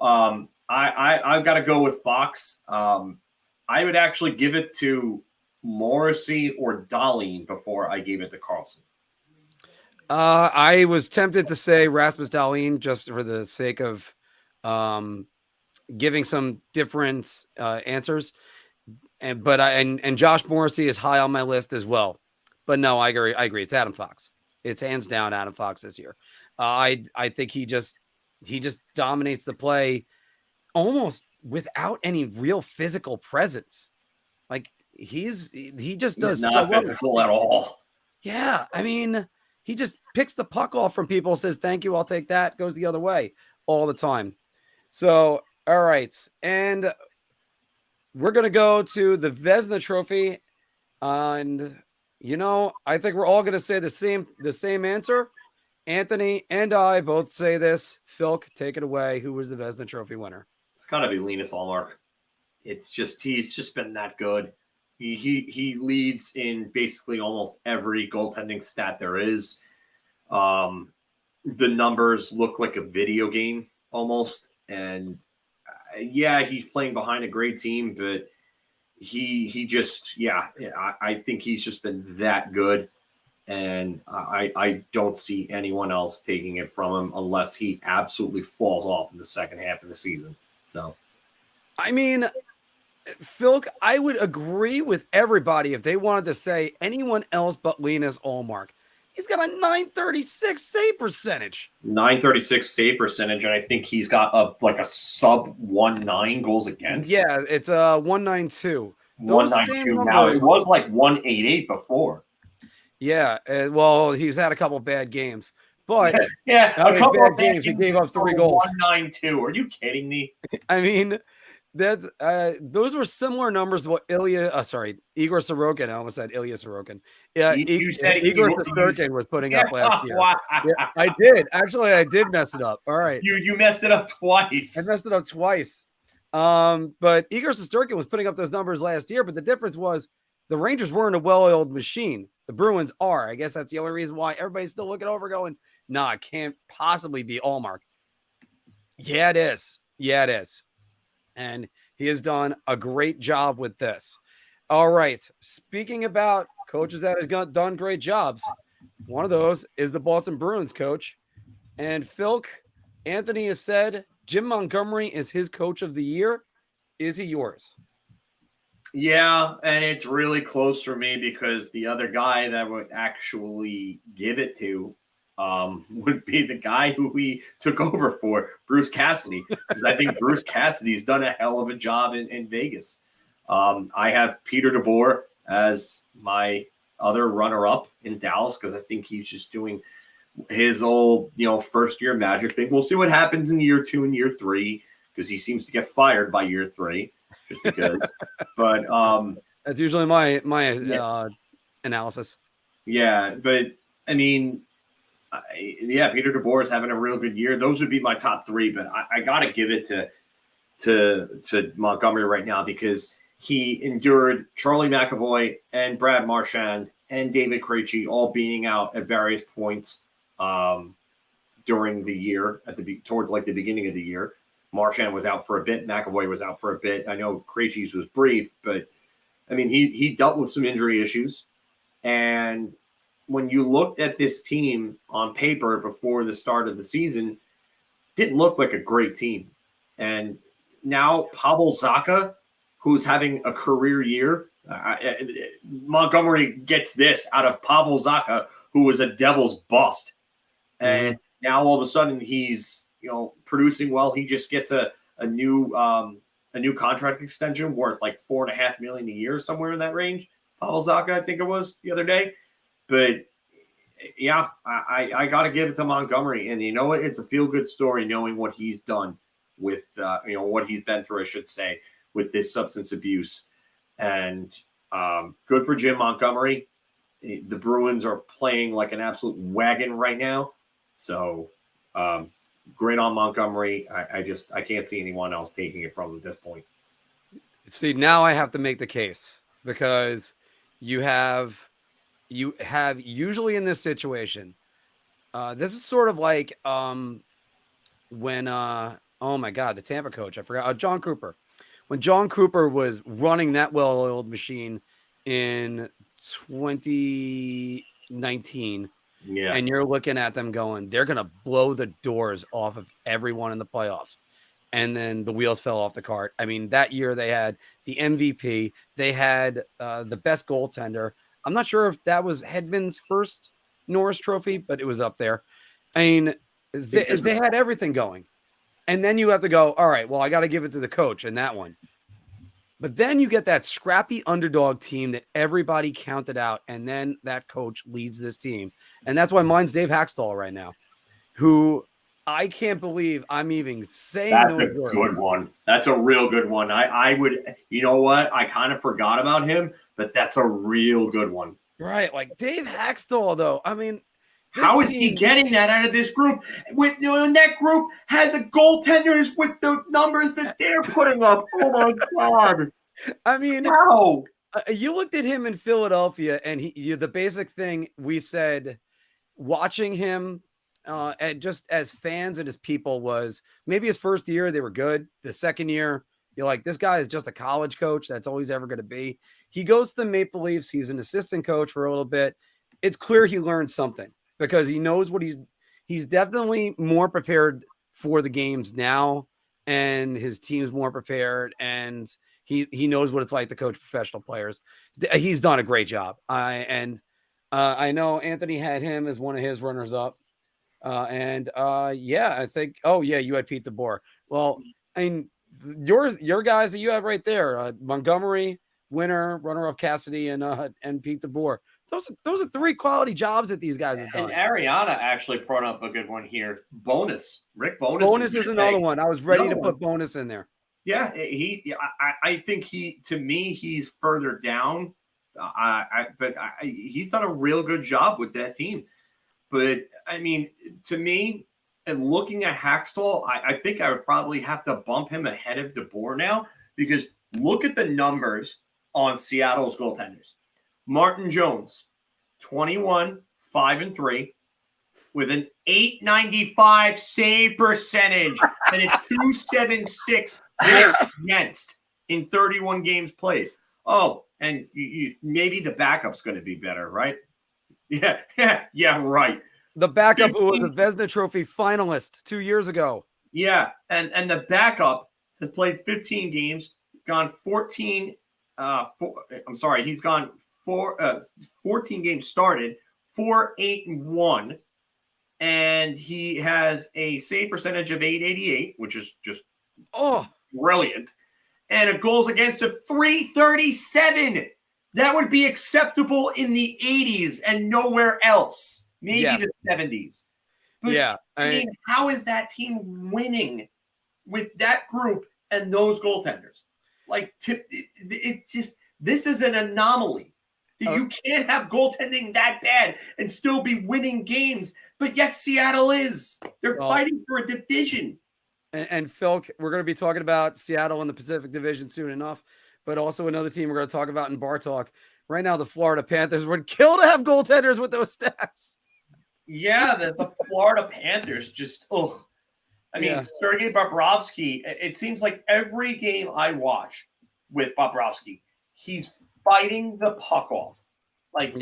I've got to go with Fox. I would actually give it to Morrissey or Dahlin before I gave it to Carlson. I was tempted to say Rasmus Dahlin just for the sake of giving some different answers, and Josh Morrissey is high on my list as well. But no, I agree. It's Adam Fox. It's hands down Adam Fox this year. I think he just dominates the play almost without any real physical presence. Like he just does not so physical at all. Yeah, I mean, he just picks the puck off from people, says thank you, I'll take that, goes the other way all the time. So, all right, and we're gonna go to the Vezina Trophy, and I think we're all gonna say the same answer. Anthony and I both say this. Philk, take it away. Who was the Vezina Trophy winner? It's got to be Linus Ullmark. It's just he's just been that good. He leads in basically almost every goaltending stat there is. The numbers look like a video game almost, and yeah, he's playing behind a great team, but he just I think he's just been that good. And I don't see anyone else taking it from him unless he absolutely falls off in the second half of the season. So, I mean, Phil, I would agree with everybody if they wanted to say anyone else but Linus Ullmark. He's got a .936 save percentage. .936 save percentage, and I think he's got a sub 1.9 goals against. Yeah, it's a 192. 192 now. It was like 188 before. Yeah, well, he's had a couple bad games, but a couple bad games. He gave up 3 goals. 192. Are you kidding me? I mean, that's those were similar numbers to what Igor Sorokin. I almost said Ilya Sorokin. Yeah, you said Igor Sorokin was putting up last year. Wow. Yeah, I did actually. I did mess it up. All right, you messed it up twice. I messed it up twice. But Igor Sorokin was putting up those numbers last year. But the difference was the Rangers weren't a well-oiled machine. The Bruins are. I guess that's the only reason why everybody's still looking over going, nah, it can't possibly be Ullmark. Yeah, it is. Yeah, it is. And he has done a great job with this. All right. Speaking about coaches that have done great jobs, one of those is the Boston Bruins coach. And Anthony has said Jim Montgomery is his coach of the year. Is he yours? Yeah, and it's really close for me because the other guy that would actually give it to would be the guy who we took over for, Bruce Cassidy, because I think Bruce Cassidy's done a hell of a job in Vegas. I have Peter DeBoer as my other runner-up in Dallas because I think he's just doing his old, first-year magic thing. We'll see what happens in year 2 and year 3 because he seems to get fired by year 3. Just because, but that's usually my analysis. Yeah, but I mean, Peter DeBoer is having a real good year. Those would be my top 3, but I got to give it to Montgomery right now because he endured Charlie McAvoy and Brad Marchand and David Krejci all being out at various points during the year towards the beginning of the year. Marchand was out for a bit. McAvoy was out for a bit. I know Krejci's was brief, but I mean, he dealt with some injury issues. And when you looked at this team on paper before the start of the season, didn't look like a great team. And now Pavel Zacha, who's having a career year, Montgomery gets this out of Pavel Zacha, who was a Devils bust. And now all of a sudden he's, producing well. He just gets a new contract extension worth like $4.5 million a year, somewhere in that range. Pavel Zacha, I think it was the other day. But yeah, I got to give it to Montgomery. And you know what? It's a feel-good story knowing what he's done with, what he's been through, I should say, with this substance abuse. And good for Jim Montgomery. the Bruins are playing like an absolute wagon right now. So great on Montgomery. I can't see anyone else taking it from him at this point. See, now I have to make the case because you have usually in this situation, this is sort of like when oh my God, the Tampa coach, I forgot, John Cooper. When John Cooper was running that well-oiled machine in 2019, Yeah, and you're looking at them going, they're going to blow the doors off of everyone in the playoffs. And then the wheels fell off the cart. I mean, that year they had the MVP. They had the best goaltender. I'm not sure if that was Hedman's first Norris Trophy, but it was up there. I mean, they had everything going. And then you have to go, all right, well, I got to give it to the coach in that one. But then you get that scrappy underdog team that everybody counted out. And then that coach leads this team. And that's why mine's Dave Haxtell right now, who I can't believe I'm even saying that's those a words. good one. That's a real good one. I would, you know what? I kind of forgot about him, but that's a real good one. Right. Like Dave Haxtell, though. I mean, how is he getting that out of this group? When that group has a goaltenders with the numbers that they're putting up. Oh my God. I mean, how? You looked at him in Philadelphia, and the basic thing we said watching him and just as fans and as people was maybe his first year, they were good. The second year, you're like, this guy is just a college coach. That's all he's ever going to be. He goes to the Maple Leafs. He's an assistant coach for a little bit. It's clear he learned something because he knows what he's definitely more prepared for the games now, and his team's more prepared, and he knows what it's like to coach professional players. He's done a great job. I know Anthony had him as one of his runners up. Yeah, I think, oh yeah, you had Pete DeBoer. Well, I mean, your guys that you have right there, Montgomery, Winter, runner-up Cassidy, and Pete DeBoer. Those are three quality jobs that these guys have done. And Ariana actually brought up a good one here. Bonus. Rick Bonus. Bonus is another one. I was ready to put Bonus in there. Yeah, I think to me, he's further down. But he's done a real good job with that team. But I mean, to me, and looking at Haxtell, I think I would probably have to bump him ahead of DeBoer now, because look at the numbers on Seattle's goaltenders. Martin Jones, 21, 5-3, with an .895 save percentage and a .276 against in 31 games played. Oh, and maybe the backup's going to be better, right? Yeah, right. The backup who was a Vezina Trophy finalist 2 years ago. Yeah, and the backup has played 15 games, gone 14. He's gone 14 games started, 4-8-1, and he has a save percentage of .888, which is just brilliant, and a goals against of .337. That would be acceptable in the 80s and nowhere else. Maybe the 70s. But, yeah. I mean, how is that team winning with that group and those goaltenders? Like, it's just, this is an anomaly. You can't have goaltending that bad and still be winning games, but yet Seattle is. They're fighting for a division. And Phil, we're going to be talking about Seattle in the Pacific Division soon enough, but also another team we're going to talk about in Bar Talk. Right now, the Florida Panthers would kill to have goaltenders with those stats. Yeah, the Florida Panthers just, I mean, Sergei Bobrovsky, it seems like every game I watch with Bobrovsky, he's fighting the puck off. Like,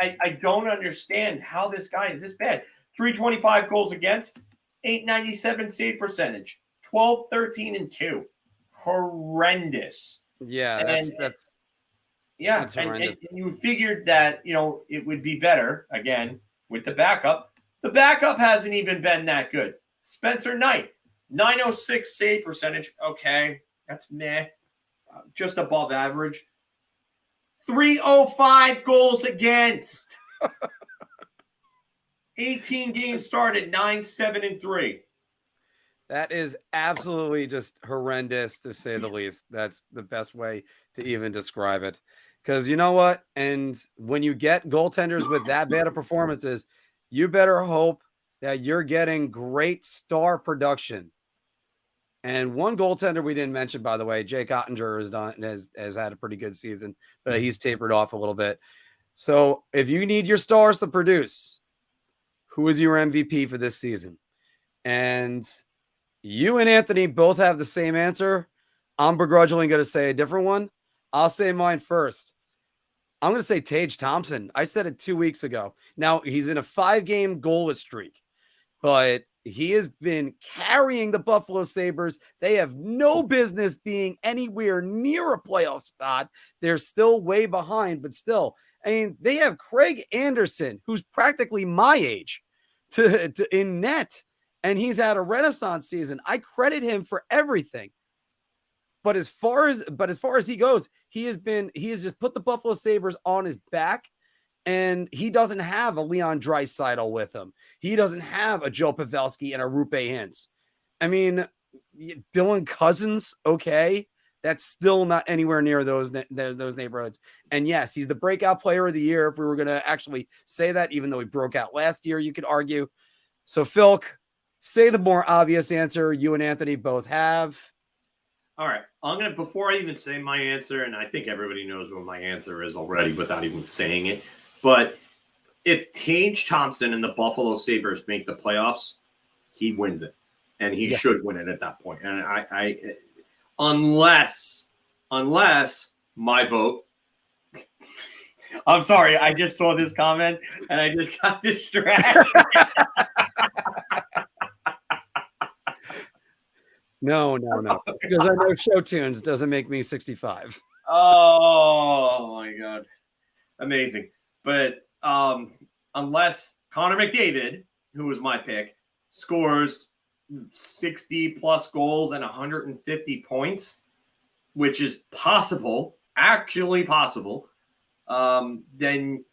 I don't understand how this guy is this bad. 325 goals against, .897 save percentage, 12, 13, and 2. Horrendous. Yeah, that's and you figured that, it would be better, again, with the backup. The backup hasn't even been that good. Spencer Knight, .906 save percentage. Okay, that's meh. Just above average. 305 goals against. 18 games started, 9-7-3. That is absolutely just horrendous, to say the least. That's the best way to even describe it. Because you know what? And when you get goaltenders with that bad of performances, you better hope that you're getting great star production. And one goaltender we didn't mention, by the way, Jake Ottinger has had a pretty good season, but he's tapered off a little bit. So if you need your stars to produce, who is your MVP for this season? And you and Anthony both have the same answer. I'm begrudgingly going to say a different one. I'll say mine first. I'm going to say Tage Thompson. I said it 2 weeks ago. Now, he's in a 5-game goalless streak, but he has been carrying the Buffalo Sabres. They have no business being anywhere near a playoff spot. They're still way behind, but still. I mean, they have Craig Anderson, who's practically my age, in net, and he's had a renaissance season. I credit him for everything. But as far as he goes, he has just put the Buffalo Sabres on his back, and he doesn't have a Leon Draisaitl with him. He doesn't have a Joe Pavelski and a Rupe Hintz. I mean, Dylan Cousins, okay, that's still not anywhere near those neighborhoods. And yes, he's the breakout player of the year if we were going to actually say that, even though he broke out last year, you could argue. So, Philk, say the more obvious answer you and Anthony both have. All right. Before I even say my answer, and I think everybody knows what my answer is already without even saying it, but if Tage Thompson and the Buffalo Sabres make the playoffs, he wins it. And he should win it at that point. And I unless my vote, I'm sorry, I just saw this comment and I just got distracted. No. Because I know show tunes doesn't make me 65. Oh my God. Amazing. But unless Connor McDavid, who was my pick, scores 60 plus goals and 150 points, which is possible, actually possible, then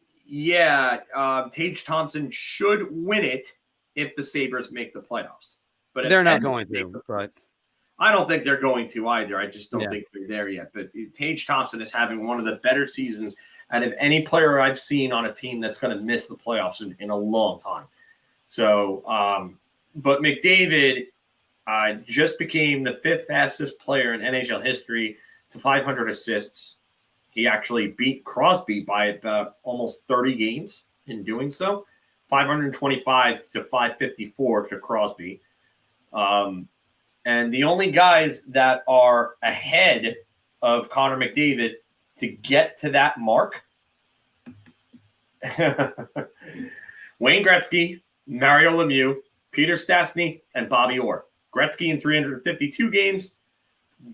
Tage Thompson should win it if the Sabres make the playoffs. But they're not going to, right? I don't think they're going to either. I just don't think they're there yet. But Tage Thompson is having one of the better seasons out of any player I've seen on a team that's going to miss the playoffs in a long time. So, but McDavid just became the 5th fastest player in NHL history to 500 assists. He actually beat Crosby by about almost 30 games in doing so, 525 to 554 to Crosby. And the only guys that are ahead of Connor McDavid to get to that mark, Wayne Gretzky, Mario Lemieux, Peter Stastny, and Bobby Orr. Gretzky in 352 games,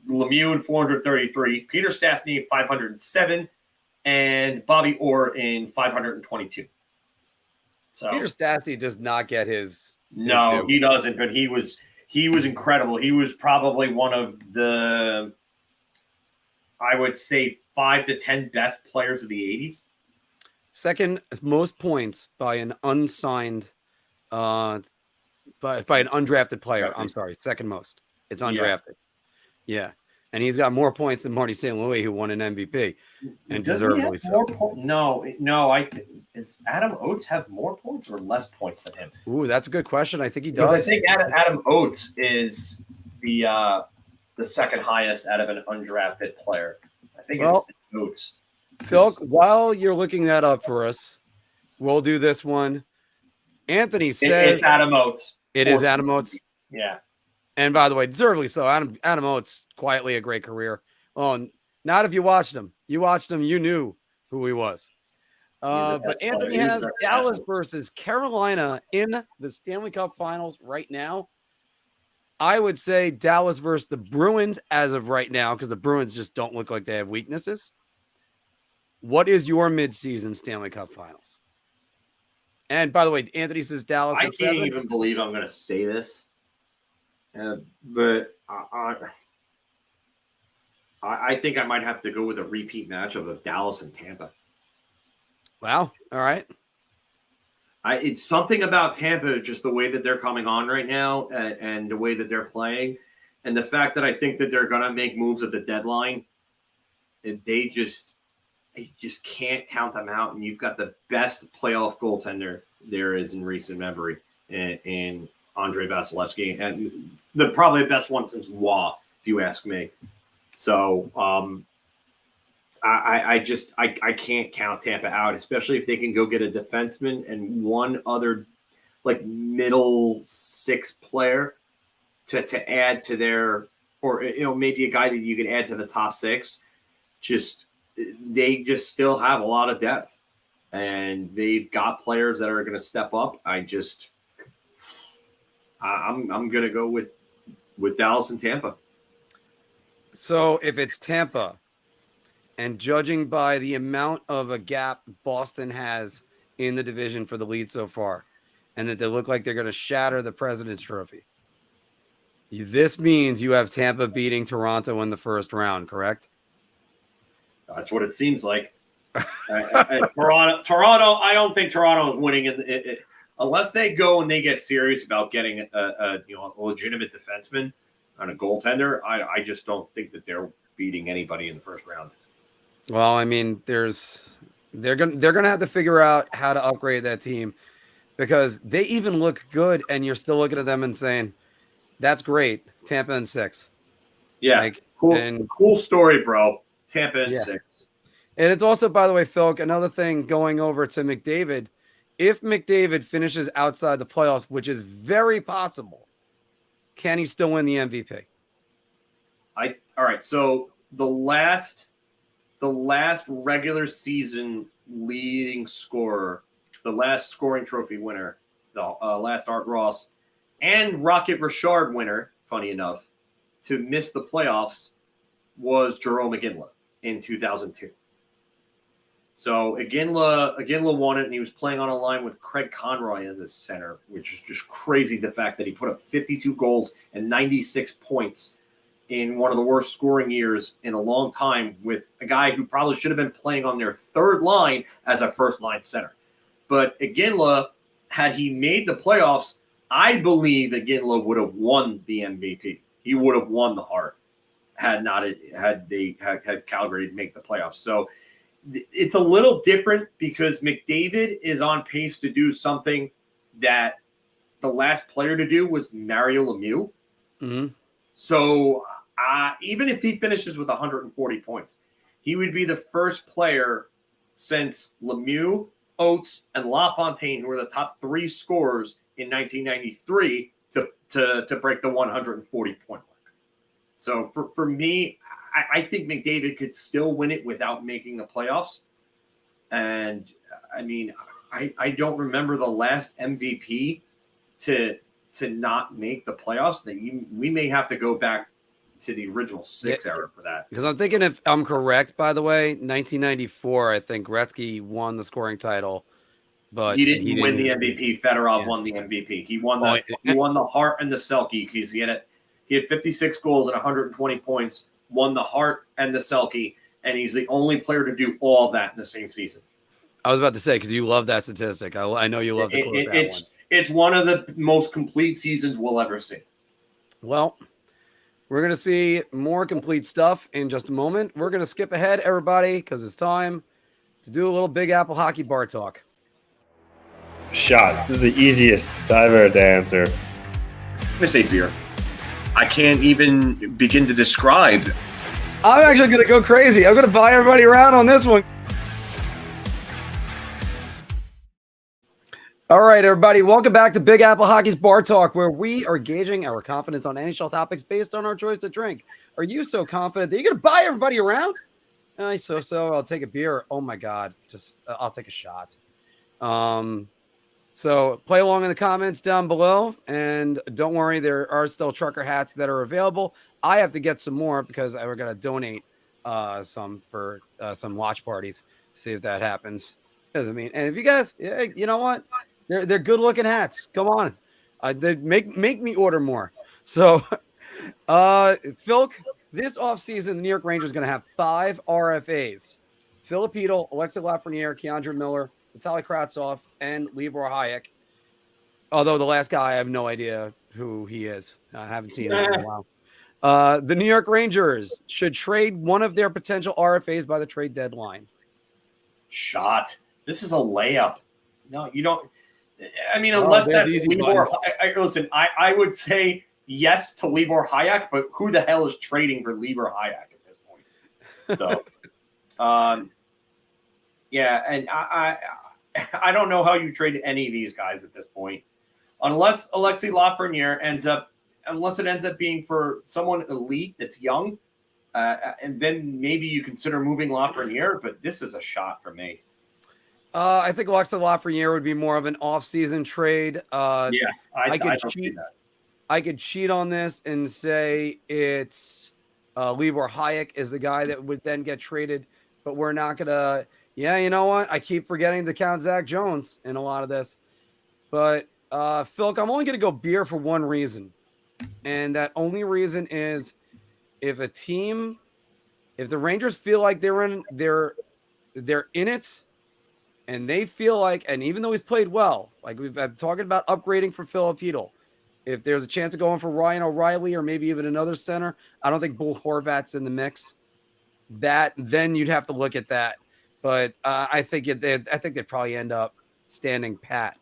Lemieux in 433, Peter Stastny in 507, and Bobby Orr in 522. So Peter Stastny does not get his no, he doesn't, but he was incredible. He was probably one of the, I would say, 5 to 10 best players of the 80s. Second most points by an unsigned, by an undrafted player. I'm sorry, second most. It's undrafted. Yeah. And he's got more points than Marty St. Louis, who won an MVP, and deservedly so. No. Does Adam Oates have more points or less points than him? Ooh, that's a good question. I think he does. I think Adam Oates is the second highest out of an undrafted player. I think it's Oates. Phil, while you're looking that up for us, we'll do this one. Anthony says it's Adam Oates. It is Adam Oates. Yeah. And by the way, deservedly so. Adam Oates, quietly a great career. Oh, not if you watched him. You watched him, you knew who he was. But Anthony has Dallas versus Carolina in the Stanley Cup Finals right now. I would say Dallas versus the Bruins as of right now, because the Bruins just don't look like they have weaknesses. What is your midseason Stanley Cup Finals? And by the way, Anthony says Dallas. I can't even believe I'm going to say this. But I think I might have to go with a repeat matchup of Dallas and Tampa. Wow. All right. It's something about Tampa, just the way that they're coming on right now and the way that they're playing. And the fact that I think that they're going to make moves at the deadline. you just can't count them out. And you've got the best playoff goaltender there is in recent memory in Andre Vasilevsky, and probably the best one since Waugh, if you ask me. So I can't count Tampa out, especially if they can go get a defenseman and one other like middle six player to add to their, or maybe a guy that you can add to the top six. They just still have a lot of depth, and they've got players that are going to step up. I'm going to go with Dallas and Tampa. So if it's Tampa, and judging by the amount of a gap Boston has in the division for the lead so far, and that they look like they're going to shatter the President's Trophy, this means you have Tampa beating Toronto in the first round, correct? That's what it seems like. Toronto, I don't think Toronto is winning it unless they go and they get serious about getting a legitimate defenseman and a goaltender. I just don't think that they're beating anybody in the first round. Well, I mean, they're gonna have to figure out how to upgrade that team, because they even look good, and you're still looking at them and saying, "That's great, Tampa in 6." Yeah, cool story, bro. Tampa in 6. And it's also, by the way, Phil, another thing going over to McDavid. If McDavid finishes outside the playoffs, which is very possible, can he still win the MVP? All right. So the last regular season leading scorer, the last scoring trophy winner, the last Art Ross and Rocket Richard winner, funny enough, to miss the playoffs was Jerome Iginla in 2002. So Iginla won it, and he was playing on a line with Craig Conroy as his center, which is just crazy, the fact that he put up 52 goals and 96 points in one of the worst scoring years in a long time with a guy who probably should have been playing on their third line as a first-line center. But Iginla, had he made the playoffs, I believe Iginla would have won the MVP. He would have won the Hart had Calgary make the playoffs. So it's a little different because McDavid is on pace to do something that the last player to do was Mario Lemieux. Mm-hmm. So even if he finishes with 140 points, he would be the first player since Lemieux, Oates, and LaFontaine, who were the top 3 scorers in 1993, to break the 140-point mark. So for me, I think McDavid could still win it without making the playoffs. And, I mean, I don't remember the last MVP to not make the playoffs. We may have to go back to the original 6 era for that. Because I'm thinking, if I'm correct, by the way, 1994, I think Gretzky won the scoring title, but he didn't win the MVP. Fedorov won the MVP. He won the Hart and the Selke because he had 56 goals and 120 points, won the Hart and the Selke, and he's the only player to do all of that in the same season. I was about to say, because you love that statistic. I know you love the quote that one. It's one of the most complete seasons we'll ever see. Well, we're going to see more complete stuff in just a moment. We're going to skip ahead, everybody, because it's time to do a little Big Apple hockey bar talk. Shot. This is the easiest I've ever had to answer. I say beer. I can't even begin to describe. I'm actually going to go crazy. I'm going to buy everybody around on this one. All right, everybody. Welcome back to Big Apple Hockey's Bar Talk, where we are gauging our confidence on NHL topics based on our choice to drink. Are you so confident that you're going to buy everybody around? So. I'll take a beer. Oh, my God. I'll take a shot. So play along in the comments down below. And don't worry, there are still trucker hats that are available. I have to get some more because we're going to donate some for some watch parties. See if that happens. And if you guys, you know what? They're good looking hats. Come on. They make me order more. So, Phil, this offseason, the New York Rangers is going to have 5 RFAs. Filipino, Alexei Lafreniere, Keandre Miller, Vitaly Kravtsov, and Libor Hayek. Although the last guy, I have no idea who he is. I haven't seen him in a while. The New York Rangers should trade one of their potential RFAs by the trade deadline. shot. This is a layup. No, you don't. I mean, Oh, unless there's that's the easy Libor. button. Listen, I would say yes to Libor Hayek, but who the hell is trading for Libor Hayek at this point? So, yeah, and I don't know how you trade any of these guys at this point, unless Alexis Lafreniere unless it ends up being for someone elite that's young, and then maybe you consider moving Lafreniere. But this is a shot for me. I think Alexis Lafreniere would be more of an off-season trade. I could don't see cheat. that. I could cheat on this and say it's Libor Hayek is the guy that would then get traded, but we're not gonna. Yeah, you know what? I keep forgetting to count Zach Jones in a lot of this, but Phil, I'm only gonna go beer for one reason, and that only reason is if the Rangers feel like they're in it. And they feel like, and even though he's played well, like we've been talking about upgrading for Philip Hedl, if there's a chance of going for Ryan O'Reilly or maybe even another center, I don't think Bo Horvat's in the mix. Then you'd have to look at that. But I think they'd probably end up standing pat.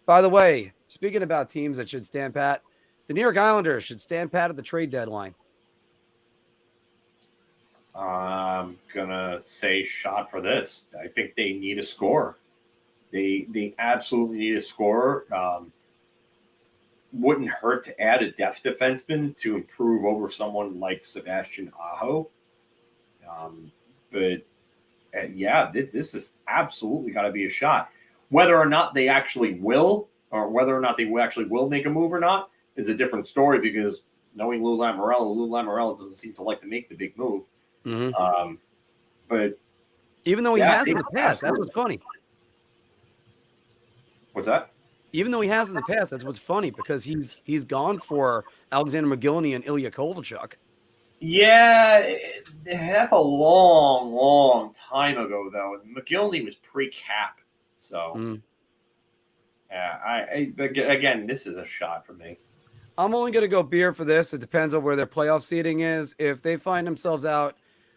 By the way, speaking about teams that should stand pat, the New York Islanders should stand pat at the trade deadline. I'm gonna say shot for this. I think they need a scorer. They absolutely need a scorer. Wouldn't hurt to add a depth defenseman to improve over someone like Sebastian Aho. But this is absolutely got to be a shot. Whether or not they actually will, or whether or not they actually will make a move or not, is a different story. Because knowing Lou Lamoriello doesn't seem to like to make the big move. Mm-hmm. But even though he has in the past, that's what's funny. What's that? Even though he has in the past, that's what's funny because he's gone for Alexander McGillney and Ilya Kovalchuk. Yeah, that's a long, long time ago though. McGillney was pre-cap, so again, this is a shot for me. I'm only going to go beer for this. It depends on where their playoff seeding is. If they find themselves out,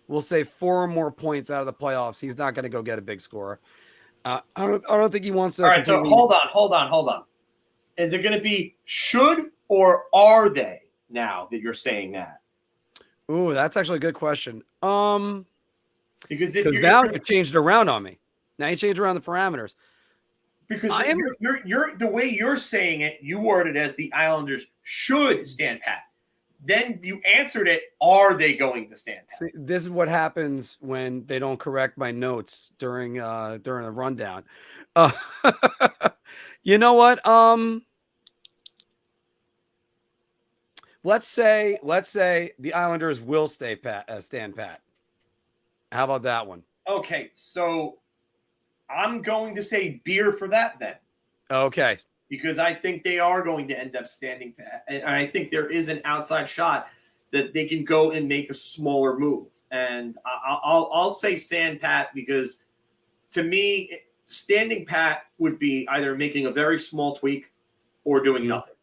we'll say 4 or more points out of the playoffs, he's not going to go get a big score. I don't think he wants to. All right, so hold on. Is it going to be should or are they now that you're saying that? Ooh, that's actually a good question. Because now you changed it around on me. Now you changed around the parameters. Because you're the way you're saying it, you worded it as the Islanders should stand pat. Then you answered it, are they going to stand pat? See, this is what happens when they don't correct my notes during a rundown. You know what? Let's say the Islanders will stand pat. How about that one? Okay, so I'm going to say beer for that then. Okay. Because I think they are going to end up standing pat. And I think there is an outside shot that they can go and make a smaller move. And I'll say stand pat because to me, standing pat would be either making a very small tweak or doing nothing.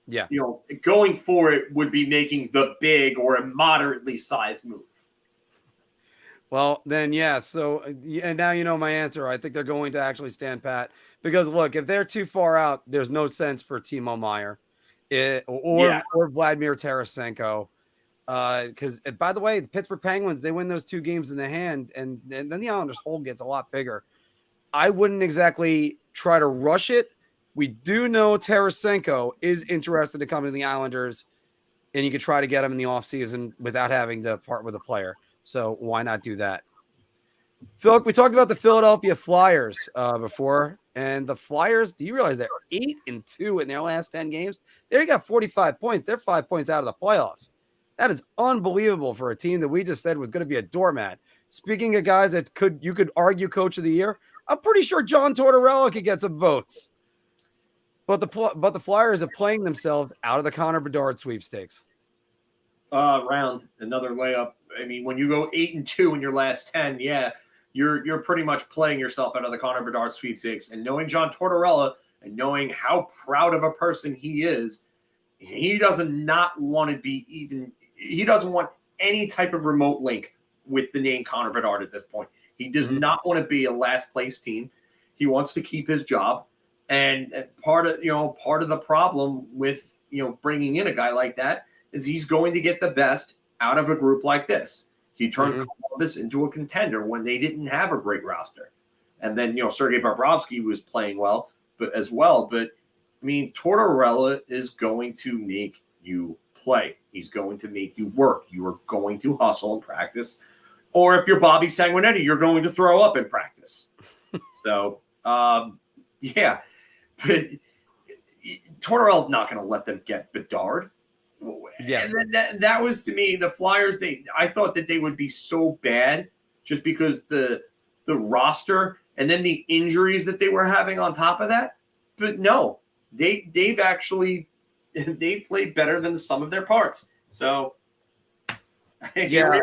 Yeah. You know, going for it would be making the big or a moderately sized move. Well, then, yeah. So, and now you know my answer. I think they're going to actually stand pat because, look, if they're too far out, there's no sense for Timo Meier or Vladimir Tarasenko. Because, by the way, the Pittsburgh Penguins, they win those 2 games in the hand, and then the Islanders' hole gets a lot bigger. I wouldn't exactly try to rush it. We do know Tarasenko is interested to come to the Islanders, and you could try to get him in the offseason without having to part with a player. So why not do that? Phil, we talked about the Philadelphia Flyers before, and the Flyers, do you realize they're 8-2 in their last 10 games? They got 45 points. They're 5 points out of the playoffs. That is unbelievable for a team that we just said was going to be a doormat. Speaking of guys that you could argue coach of the year, I'm pretty sure John Tortorella could get some votes. But the Flyers are playing themselves out of the Connor Bedard sweepstakes. Round another layup. I mean, when you go 8-2 in your last 10, yeah, you're pretty much playing yourself out of the Connor Bedard sweepstakes. And knowing John Tortorella and knowing how proud of a person he is, he doesn't want any type of remote link with the name Connor Bedard at this point. He does not want to be a last place team. He wants to keep his job. And part of the problem with, bringing in a guy like that is he's going to get the best out of a group like this. He turned Columbus into a contender when they didn't have a great roster. And then, Sergei Bobrovsky was playing well, but I mean, Tortorella is going to make you play. He's going to make you work. You are going to hustle in practice. Or if you're Bobby Sanguinetti, you're going to throw up in practice. So, yeah. But Tortorella's not going to let them get Bedard. Yeah. And that was, to me, the Flyers, I thought that they would be so bad just because the roster and then the injuries that they were having on top of that. But no, they've played better than the sum of their parts. So, yeah.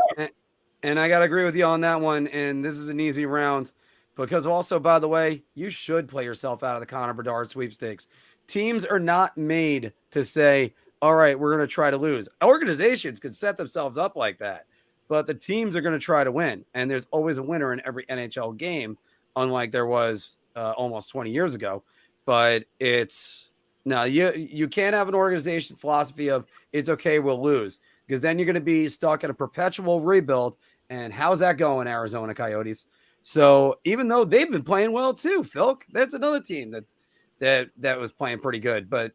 And I got to agree with you on that one. And this is an easy round because also, by the way, you should play yourself out of the Connor Bedard sweepstakes. Teams are not made to say, all right, we're going to try to lose. Organizations could set themselves up like that, but the teams are going to try to win. And there's always a winner in every NHL game, unlike there was almost 20 years ago. But you can't have an organization philosophy of it's okay, we'll lose, because then you're going to be stuck in a perpetual rebuild. And how's that going, Arizona Coyotes? So even though they've been playing well too, Phil, that's another team that was playing pretty good. But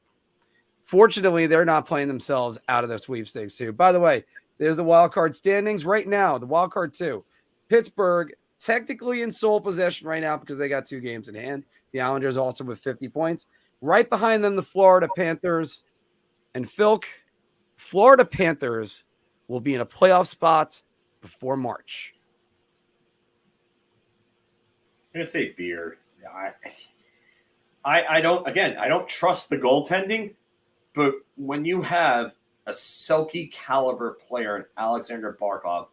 fortunately, they're not playing themselves out of their sweepstakes too. By the way, there's the wild card standings right now. The wild card 2, Pittsburgh technically in sole possession right now because they got 2 games in hand. The Islanders also with 50 points. Right behind them, the Florida Panthers. And Philk, Florida Panthers will be in a playoff spot before March. I'm going to say Beer. I don't trust the goaltending, but when you have a Selke caliber player in Alexander Barkov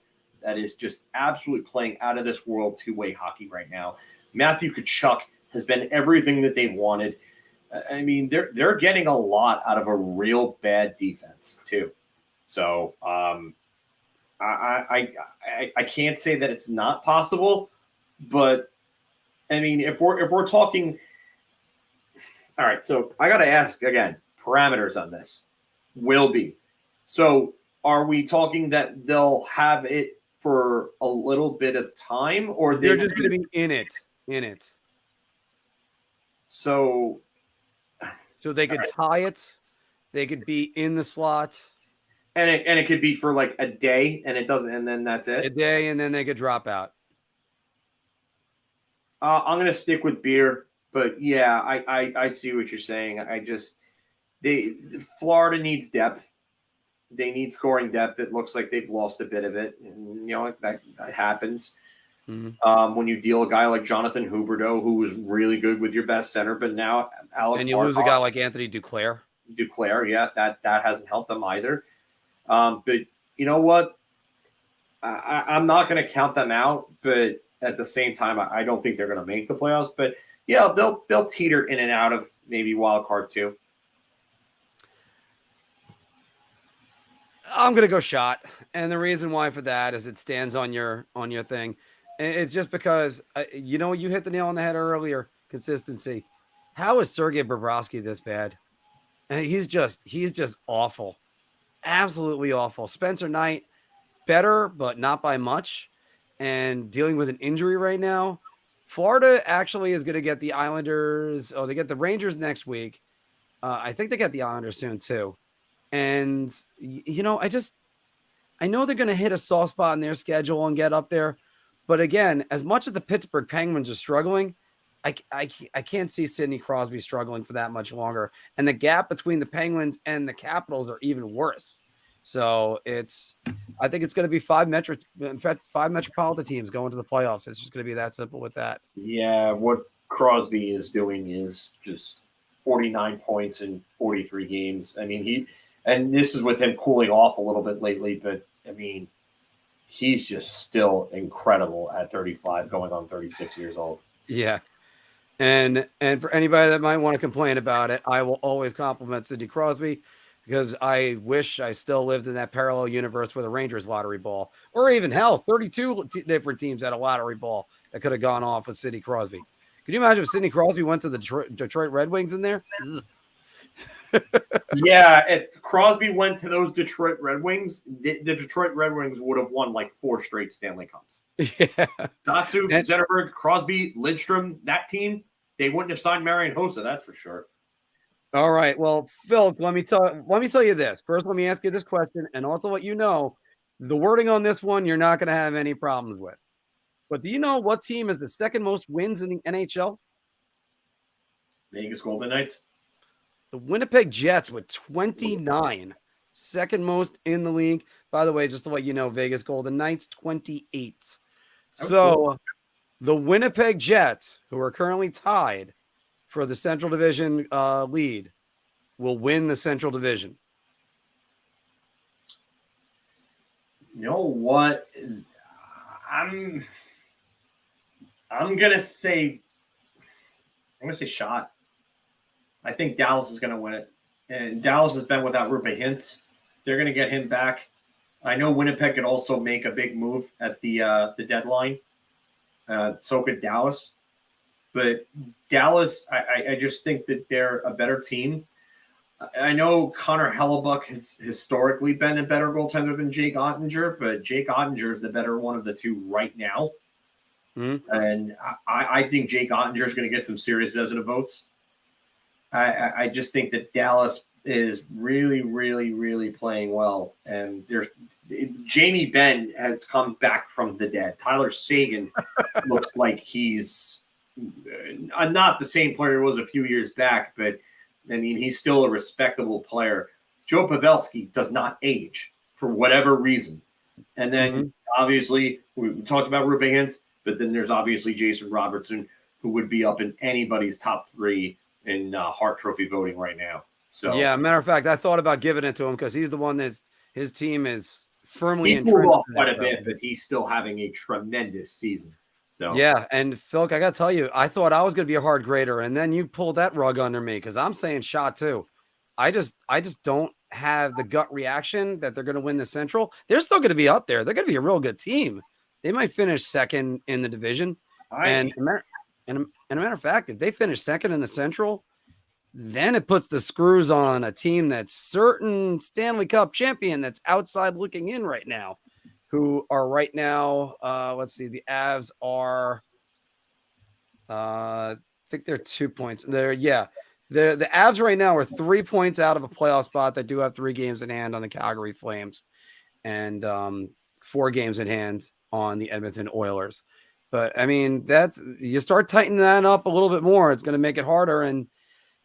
that is just absolutely playing out of this world two-way hockey right now, Matthew Tkachuk has been everything that they've wanted. I mean, they're getting a lot out of a real bad defense too. So I can't say that it's not possible, but I mean, if we're talking, all right. So I got to ask again, parameters on this will be. So are we talking that they'll have it for a little bit of time, or they're just going to be in it? So they could tie it. They could be in the slot. And it could be for like a day, and it doesn't, and then that's it. A day, and then they could drop out. I'm gonna stick with Beer, but yeah, I see what you're saying. Florida needs depth. They need scoring depth. It looks like they've lost a bit of it, and that happens. Mm-hmm. When you deal a guy like Jonathan Huberdeau, who was really good with your best center, but now Alex and you lose a guy like Anthony Duclair. Yeah, that hasn't helped them either. But you know what? I'm not going to count them out, but at the same time, I don't think they're going to make the playoffs. But yeah, they'll teeter in and out of maybe wild card 2. I'm going to go shot, and the reason why for that is it stands on your thing. It's just because you hit the nail on the head earlier. Consistency. How is Sergei Bobrovsky this bad? And he's just awful. Absolutely awful. Spencer Knight, better, but not by much. And dealing with an injury right now. Florida actually is going to get the Islanders. Oh, they get the Rangers next week. I think they get the Islanders soon too. And, I know they're going to hit a soft spot in their schedule and get up there. But again, as much as the Pittsburgh Penguins are struggling, I can't see Sidney Crosby struggling for that much longer. And the gap between the Penguins and the Capitals are even worse. So I think it's going to be 5 metropolitan teams going to the playoffs. It's just going to be that simple with that. Yeah, what Crosby is doing is just 49 points in 43 games. I mean, and this is with him cooling off a little bit lately, but I mean, he's just still incredible at 35, going on 36 years old. Yeah. And for anybody that might want to complain about it, I will always compliment Sidney Crosby. because I wish I still lived in that parallel universe with a Rangers lottery ball, or even hell, 32 different teams had a lottery ball that could have gone off with Sidney Crosby. Could you imagine if Sidney Crosby went to the Detroit Red Wings in there? Yeah, if Crosby went to those Detroit Red Wings, the Detroit Red Wings would have won like 4 straight Stanley Cups. Yeah. Datsyuk, Zetterberg, Crosby, Lidstrom, that team, they wouldn't have signed Marian Hossa, that's for sure. All right. Well, Phil, let me tell you this. First, let me ask you this question, and also let you know the wording on this one you're not going to have any problems with. But do you know what team has the second most wins in the NHL? Vegas Golden Knights. The Winnipeg Jets with 29, second most in the league. By the way, just to let you know, Vegas Golden Knights 28. So the Winnipeg Jets, who are currently tied for the Central Division lead, will win the Central Division. You know what? I'm gonna say shot. I think Dallas is gonna win it, and Dallas has been without Rupe Hintz. They're gonna get him back. I know Winnipeg could also make a big move at the deadline. So could Dallas, but Dallas, I just think that they're a better team. I know Connor Hellebuck has historically been a better goaltender than Jake Ottinger, but Jake Ottinger is the better one of the two right now. Mm-hmm. And I think Jake Ottinger is going to get some serious Vezina votes. I just think that Dallas is really, really, really playing well. And Jamie Benn has come back from the dead. Tyler Seguin looks like he's not the same player he was a few years back, but I mean, he's still a respectable player. Joe Pavelski does not age for whatever reason. And then obviously we talked about Rupe Hintz, but then there's obviously Jason Robertson, who would be up in anybody's top 3 in Hart Trophy voting right now. So yeah, matter of fact, I thought about giving it to him because he's the one that his team is firmly entrenched. He pulled off quite a bit, but he's still having a tremendous season. So yeah, and Phil, I got to tell you, I thought I was going to be a hard grader, and then you pulled that rug under me because I'm saying shot too. I just don't have the gut reaction that they're going to win the Central. They're still going to be up there. They're going to be a real good team. They might finish second in the division. And a matter of fact, if they finish second in the Central, then it puts the screws on a team that's certain Stanley Cup champion that's outside looking in right now, who are right now, let's see, the Avs are, I think they're 2 points. The Avs right now are 3 points out of a playoff spot. They do have 3 games in hand on the Calgary Flames and 4 games in hand on the Edmonton Oilers. But I mean, you start tightening that up a little bit more, it's going to make it harder. And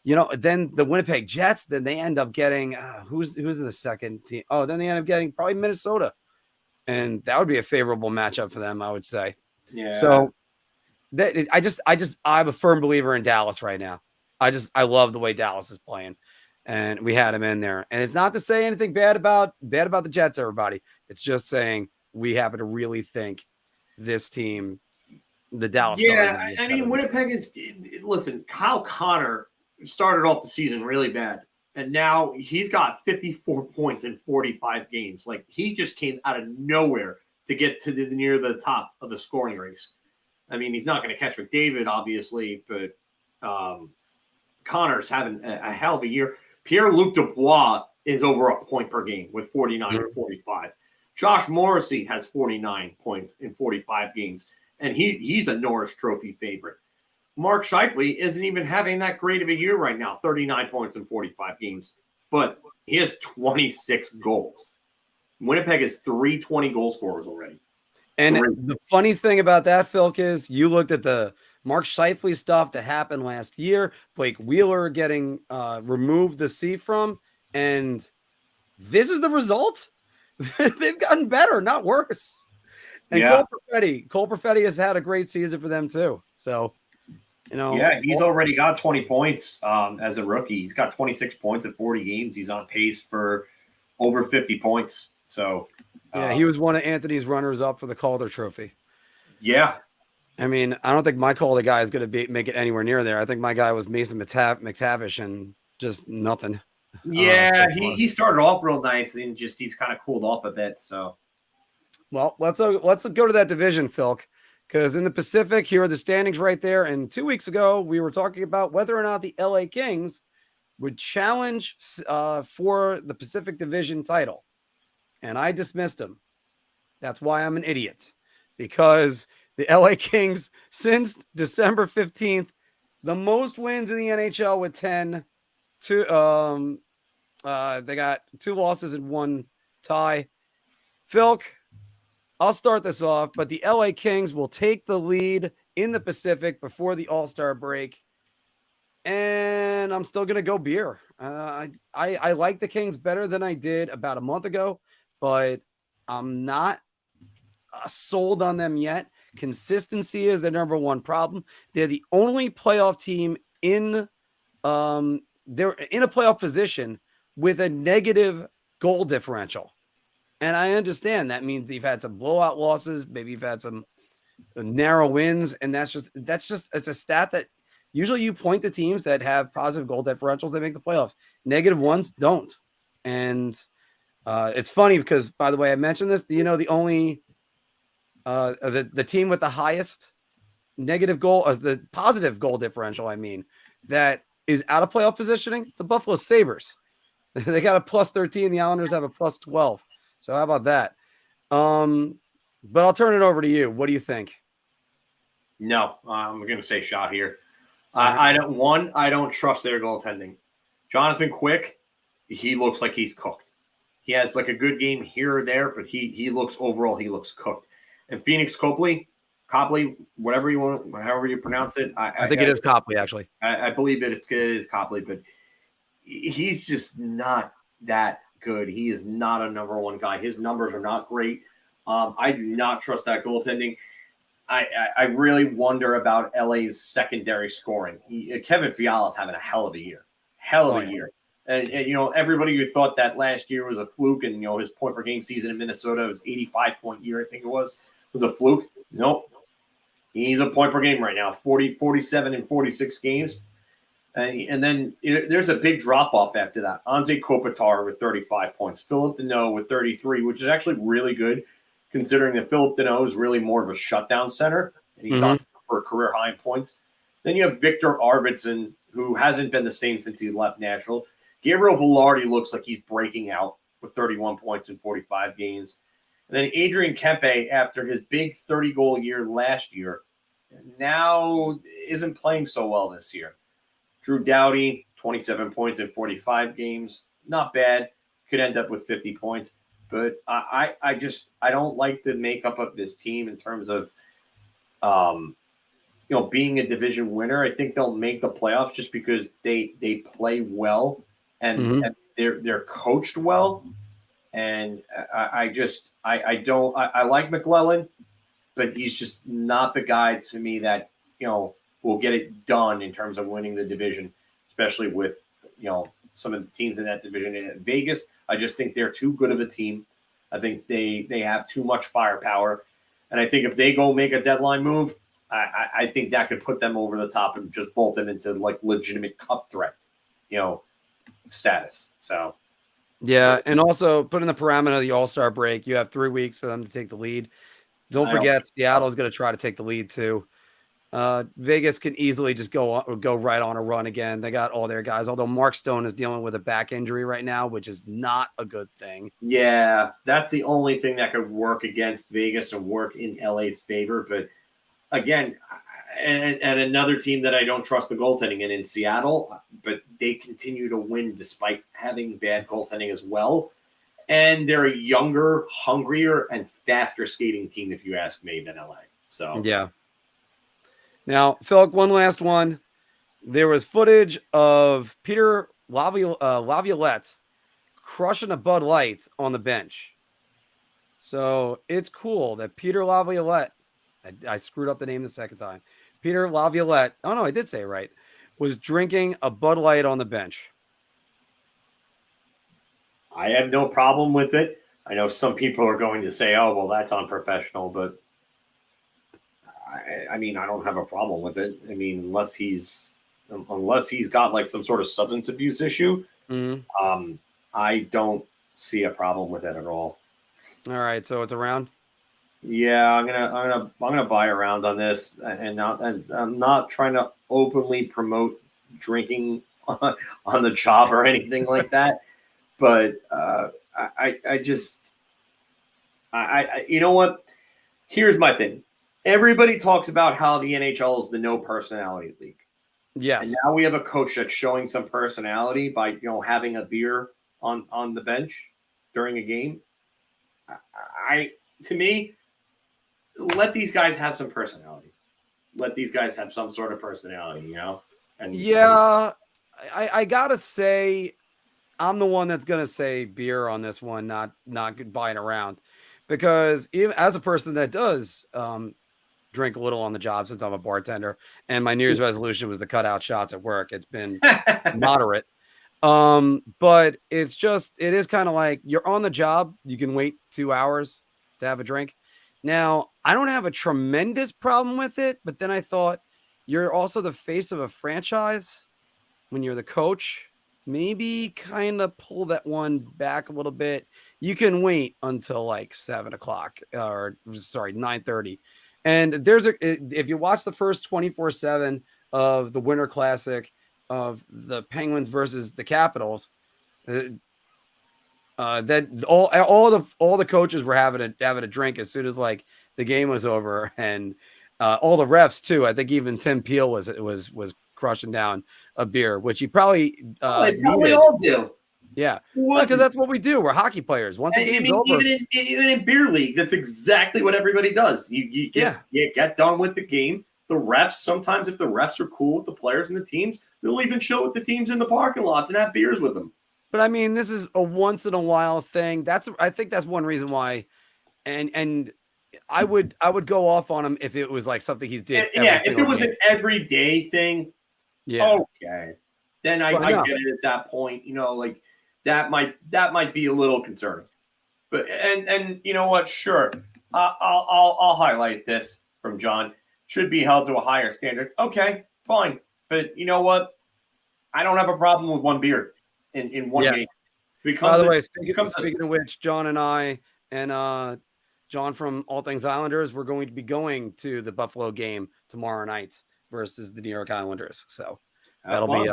then the Winnipeg Jets, then they end up getting who's the second team? Oh, then they end up getting probably Minnesota, and that would be a favorable matchup for them, I would say. Yeah. So I'm a firm believer in Dallas right now. I love the way Dallas is playing, and we had him in there. And it's not to say anything bad about the Jets, everybody. It's just saying we happen to really think this team, the Dallas. Yeah, I mean, Winnipeg is. Listen, Kyle Connor started off the season really bad, and now he's got 54 points in 45 games. Like, he just came out of nowhere to get to near the top of the scoring race. I mean, he's not going to catch McDavid, obviously, but Connor's having a hell of a year. Pierre-Luc Dubois is over a point per game with 49 or 45. Josh Morrissey has 49 points in 45 games, and he's a Norris Trophy favorite. Mark Scheifele isn't even having that great of a year right now, 39 points in 45 games, but he has 26 goals. Winnipeg has 320 goal scorers already. And the funny thing about that, Philk, is you looked at the Mark Scheifele stuff that happened last year, Blake Wheeler getting removed the C from, and this is the result. They've gotten better, not worse. And Cole Perfetti has had a great season for them too. So, he's already got 20 points as a rookie. He's got 26 points in 40 games. He's on pace for over 50 points. So, he was one of Anthony's runners up for the Calder Trophy. Yeah. I mean, I don't think my Calder guy is going to make it anywhere near there. I think my guy was Mason McTavish and just nothing. Yeah, so far. he started off real nice and just he's kind of cooled off a bit. So, Well, let's go to that division, Phil, because in the Pacific, here are the standings right there. And 2 weeks ago, we were talking about whether or not the LA Kings would challenge for the Pacific Division title, and I dismissed them. That's why I'm an idiot, because the LA Kings since December 15th, the most wins in the NHL with 10. They got 2 losses and 1 tie. Phil, I'll start this off, but the LA Kings will take the lead in the Pacific before the All-Star break. And I'm still going to go beer. I like the Kings better than I did about a month ago, but I'm not sold on them yet. Consistency is the number one problem. They're the only playoff team they're in a playoff position with a negative goal differential. And I understand that means you've had some blowout losses. Maybe you've had some narrow wins. And that's just, it's a stat that usually you point to teams that have positive goal differentials that make the playoffs. Negative ones don't. And it's funny because, by the way, I mentioned this. Do you know the only the team with the highest negative goal, the positive goal differential, I mean, that is out of playoff positioning? It's the Buffalo Sabres. They got a +13. The Islanders have a +12. So how about that? But I'll turn it over to you. What do you think? no, I'm going to say shot here. I don't trust their goaltending. Jonathan Quick, he looks like he's cooked. He has like a good game here or there, but he looks cooked. And Phoenix Copley, whatever you want, however you pronounce it. I think it is Copley, actually. I believe it is Copley, but he's just not that good. He is not a number one guy. His numbers are not great. I do not trust that goaltending. I really wonder about LA's secondary scoring. Kevin Fiala's having a hell of a year. And everybody who thought that last year was a fluke and, his point per game season in Minnesota was 85-point year, I think it was a fluke. Nope. He's a point per game right now, 47 in 46 games. And then there's a big drop-off after that. Anze Kopitar with 35 points. Philip Deneau with 33, which is actually really good, considering that Philip Deneau is really more of a shutdown center, and he's on for a career high in points. Then you have Victor Arvidsson, who hasn't been the same since he left Nashville. Gabriel Velarde looks like he's breaking out with 31 points in 45 games. And then Adrian Kempe, after his big 30-goal year last year, now isn't playing so well this year. Drew Doughty, 27 points in 45 games. Not bad. Could end up with 50 points. But I don't like the makeup of this team in terms of, being a division winner. I think they'll make the playoffs just because they play well and they're coached well. And I like McClellan, but he's just not the guy to me that, will get it done in terms of winning the division, especially with, some of the teams in that division. In Vegas, I just think they're too good of a team. I think they have too much firepower. And I think if they go make a deadline move, I think that could put them over the top and just vault them into like legitimate cup threat, status. So, yeah. And also put in the parameter of the All-Star break, you have 3 weeks for them to take the lead. Don't forget, Seattle's going to try to take the lead too. Vegas can easily just go right on a run again. They got all their guys, although Mark Stone is dealing with a back injury right now, which is not a good thing. Yeah, that's the only thing that could work against Vegas and work in LA's favor. But again, and another team that I don't trust the goaltending in Seattle, but they continue to win despite having bad goaltending as well. And they're a younger, hungrier, and faster skating team, if you ask me, than LA. So yeah. Now, Phil, one last one. There was footage of Peter Laviolette crushing a Bud Light on the bench. So it's cool that Peter Laviolette, I screwed up the name the second time. Peter Laviolette, oh no, I did say it right, was drinking a Bud Light on the bench. I have no problem with it. I know some people are going to say, oh, well, that's unprofessional, but I mean, I don't have a problem with it. I mean, unless he's got like some sort of substance abuse issue, Mhm. I don't see a problem with it at all. All right, so it's around. Yeah, I'm gonna buy around on this, and I'm not trying to openly promote drinking on the job or anything like that. But I just you know what? Here's my thing. Everybody talks about how the NHL is the no personality league. Yes. And now we have a coach that's showing some personality by having a beer on the bench during a game. To me, let these guys have some personality. Let these guys have some sort of personality, And yeah, I gotta say, I'm the one that's gonna say beer on this one, not buying around, because even as a person that does drink a little on the job since I'm a bartender, and my New Year's resolution was to cut out shots at work. It's been moderate. But it is kind of like you're on the job. You can wait 2 hours to have a drink. Now, I don't have a tremendous problem with it, but then I thought you're also the face of a franchise when you're the coach. Maybe kind of pull that one back a little bit. You can wait until like 7:00 or 9:30. And if you watch the first 24/7 of the Winter Classic of the Penguins versus the Capitals, that all the coaches were having a drink as soon as like the game was over, and all the refs too. I think even Tim Peel was crushing down a beer, which he probably they probably all do. Yeah, because that's what we do. We're hockey players. Once the game's over, even in beer league, that's exactly what everybody does. You get done with the game. The refs, sometimes if the refs are cool with the players and the teams, they'll even chill with the teams in the parking lots and have beers with them. But I mean, this is a once in a while thing. I think that's one reason why, and I would go off on him if it was like something he did. If it was an everyday thing, okay, then I get it at that point. Like that might be a little concerning. But and you know what? Sure, I'll highlight this from John. Should be held to a higher standard. Okay, fine. But you know what? I don't have a problem with one beer in one game. By the way, speaking of which, John and I and John from All Things Islanders, we're going to be going to the Buffalo game tomorrow night versus the New York Islanders. So that'll be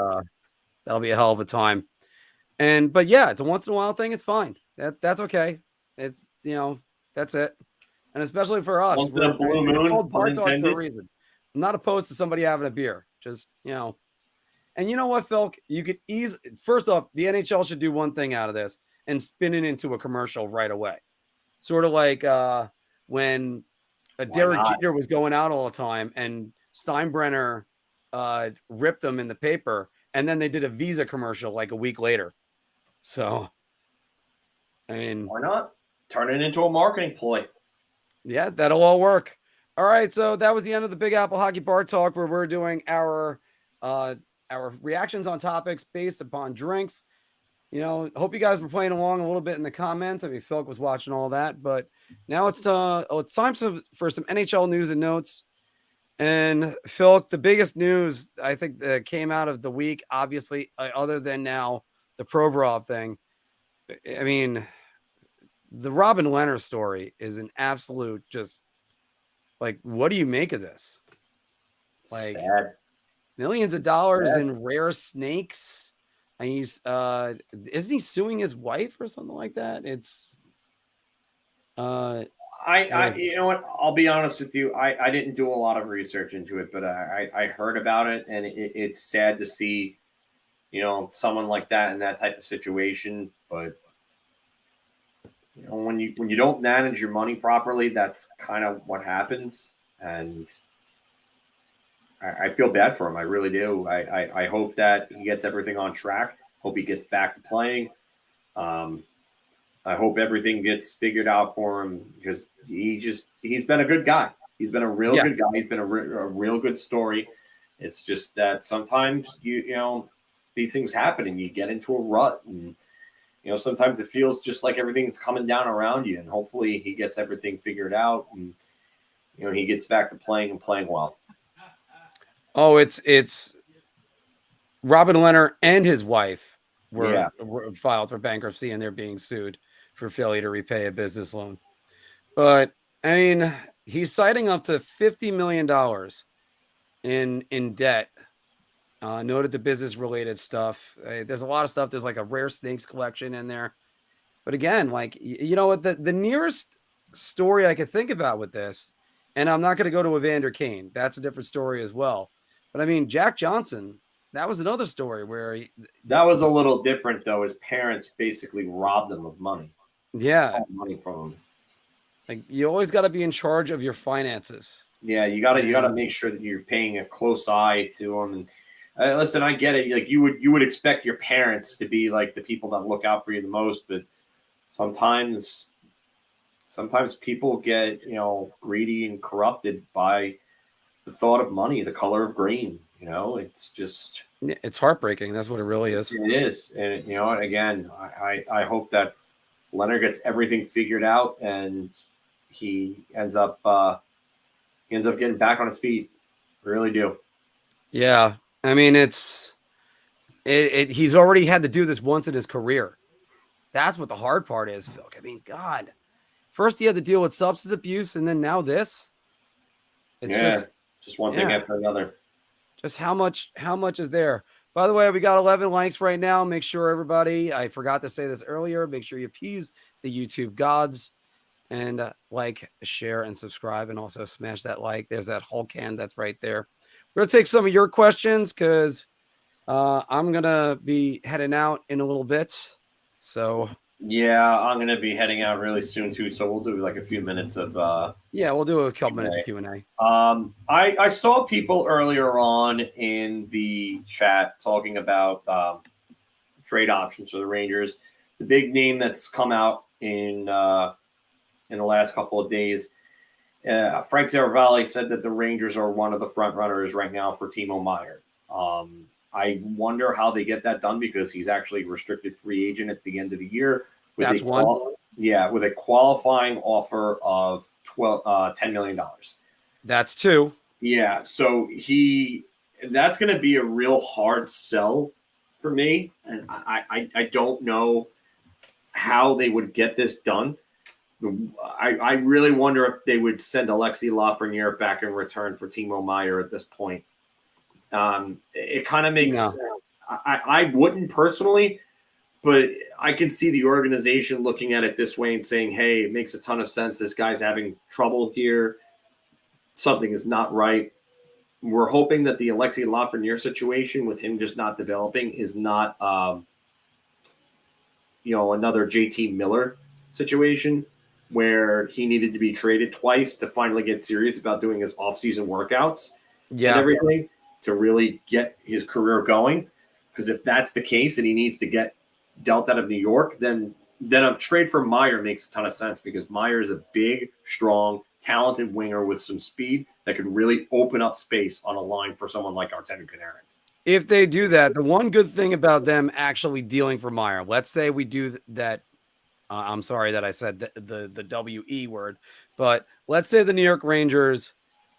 a hell of a time. But yeah, it's a once in a while thing. It's fine. That's okay. It's that's it. And especially for us, once in a blue moon, it's called bar talk for a reason. I'm not opposed to somebody having a beer. Just And you know what, Phil? You could first off, the NHL should do one thing out of this and spin it into a commercial right away. Sort of like when Derek Jeter was going out all the time and Steinbrenner ripped him in the paper, and then they did a Visa commercial like a week later. So, I mean, why not turn it into a marketing ploy? Yeah, that'll all work. All right, so that was the end of the Big Apple Hockey Bar Talk, where we're doing our reactions on topics based upon drinks. Hope you guys were playing along a little bit in the comments. I mean, Phil was watching all that, but now it's time for some NHL news and notes. And Phil, the biggest news I think that came out of the week, obviously, other than now the Provorov thing. I mean, the Robin Lehner story is an absolute just like, what do you make of this? Like, sad. Millions of dollars in rare snakes. And he's isn't he suing his wife or something like that? It's I you know what? I'll be honest with you. I didn't do a lot of research into it, but I heard about it, and it's sad to see, someone like that in that type of situation. But when you don't manage your money properly, that's kind of what happens. And I feel bad for him. I really do. I hope that he gets everything on track. Hope he gets back to playing. I hope everything gets figured out for him, because he's been a good guy. He's been a real good guy. He's been a real good story. It's just that sometimes these things happen and you get into a rut, and sometimes it feels just like everything's coming down around you, and hopefully he gets everything figured out, and he gets back to playing and playing well. Oh, it's Robin Lehner and his wife were filed for bankruptcy and they're being sued for failure to repay a business loan. But I mean, he's citing up to $50 million in debt. Noted the business related stuff. There's a lot of stuff. There's like a rare snakes collection in there. But again, like, you know what, the nearest story I could think about with this, and I'm not going to go to Evander Kane. That's a different story as well. But I mean, Jack Johnson, that was another story where that was a little different though. His parents basically robbed him of money. Yeah, money from him. Like, you always got to be in charge of your finances. Yeah, you gotta make sure that you're paying a close eye to them. And listen, I get it. Like, you would expect your parents to be like the people that look out for you the most, but sometimes people get, greedy and corrupted by the thought of money, the color of green. It's just, it's heartbreaking. That's what it really is. It is. And again, I hope that Leonard gets everything figured out and he ends up getting back on his feet. I really do. Yeah. I mean, he's already had to do this once in his career. That's what the hard part is, Phil. I mean, God, first he had to deal with substance abuse, and then now this. It's just one thing after another. Just how much is there? By the way, we got 11 likes right now. Make sure everybody, I forgot to say this earlier, make sure you appease the YouTube gods and like, share, and subscribe, and also smash that like. There's that Hulk hand that's right there. We're going to take some of your questions because I'm going to be heading out in a little bit. So yeah, I'm going to be heading out really soon too. So we'll do like a few minutes of we'll do a couple minutes of Q&A. I saw people earlier on in the chat talking about trade options for the Rangers. The big name that's come out in the last couple of days, Frank Saravalli said that the Rangers are one of the front runners right now for Timo Meier. I wonder how they get that done because he's actually a restricted free agent at the end of the year. That's one. With a qualifying offer of $10 million. That's two. Yeah, so that's going to be a real hard sell for me, and I don't know how they would get this done. I really wonder if they would send Alexis Lafreniere back in return for Timo Meier at this point. It kind of makes sense. I wouldn't personally, but I can see the organization looking at it this way and saying, hey, it makes a ton of sense. This guy's having trouble here. Something is not right. We're hoping that the Alexis Lafreniere situation with him just not developing is not, another JT Miller situation where he needed to be traded twice to finally get serious about doing his offseason workouts and everything to really get his career going. Because if that's the case and he needs to get dealt out of New York, then a trade for Meier makes a ton of sense because Meier is a big, strong, talented winger with some speed that could really open up space on a line for someone like Artemi Panarin. If they do that, the one good thing about them actually dealing for Meier, let's say we do that. I'm sorry that I said the W-E word, but let's say the New York Rangers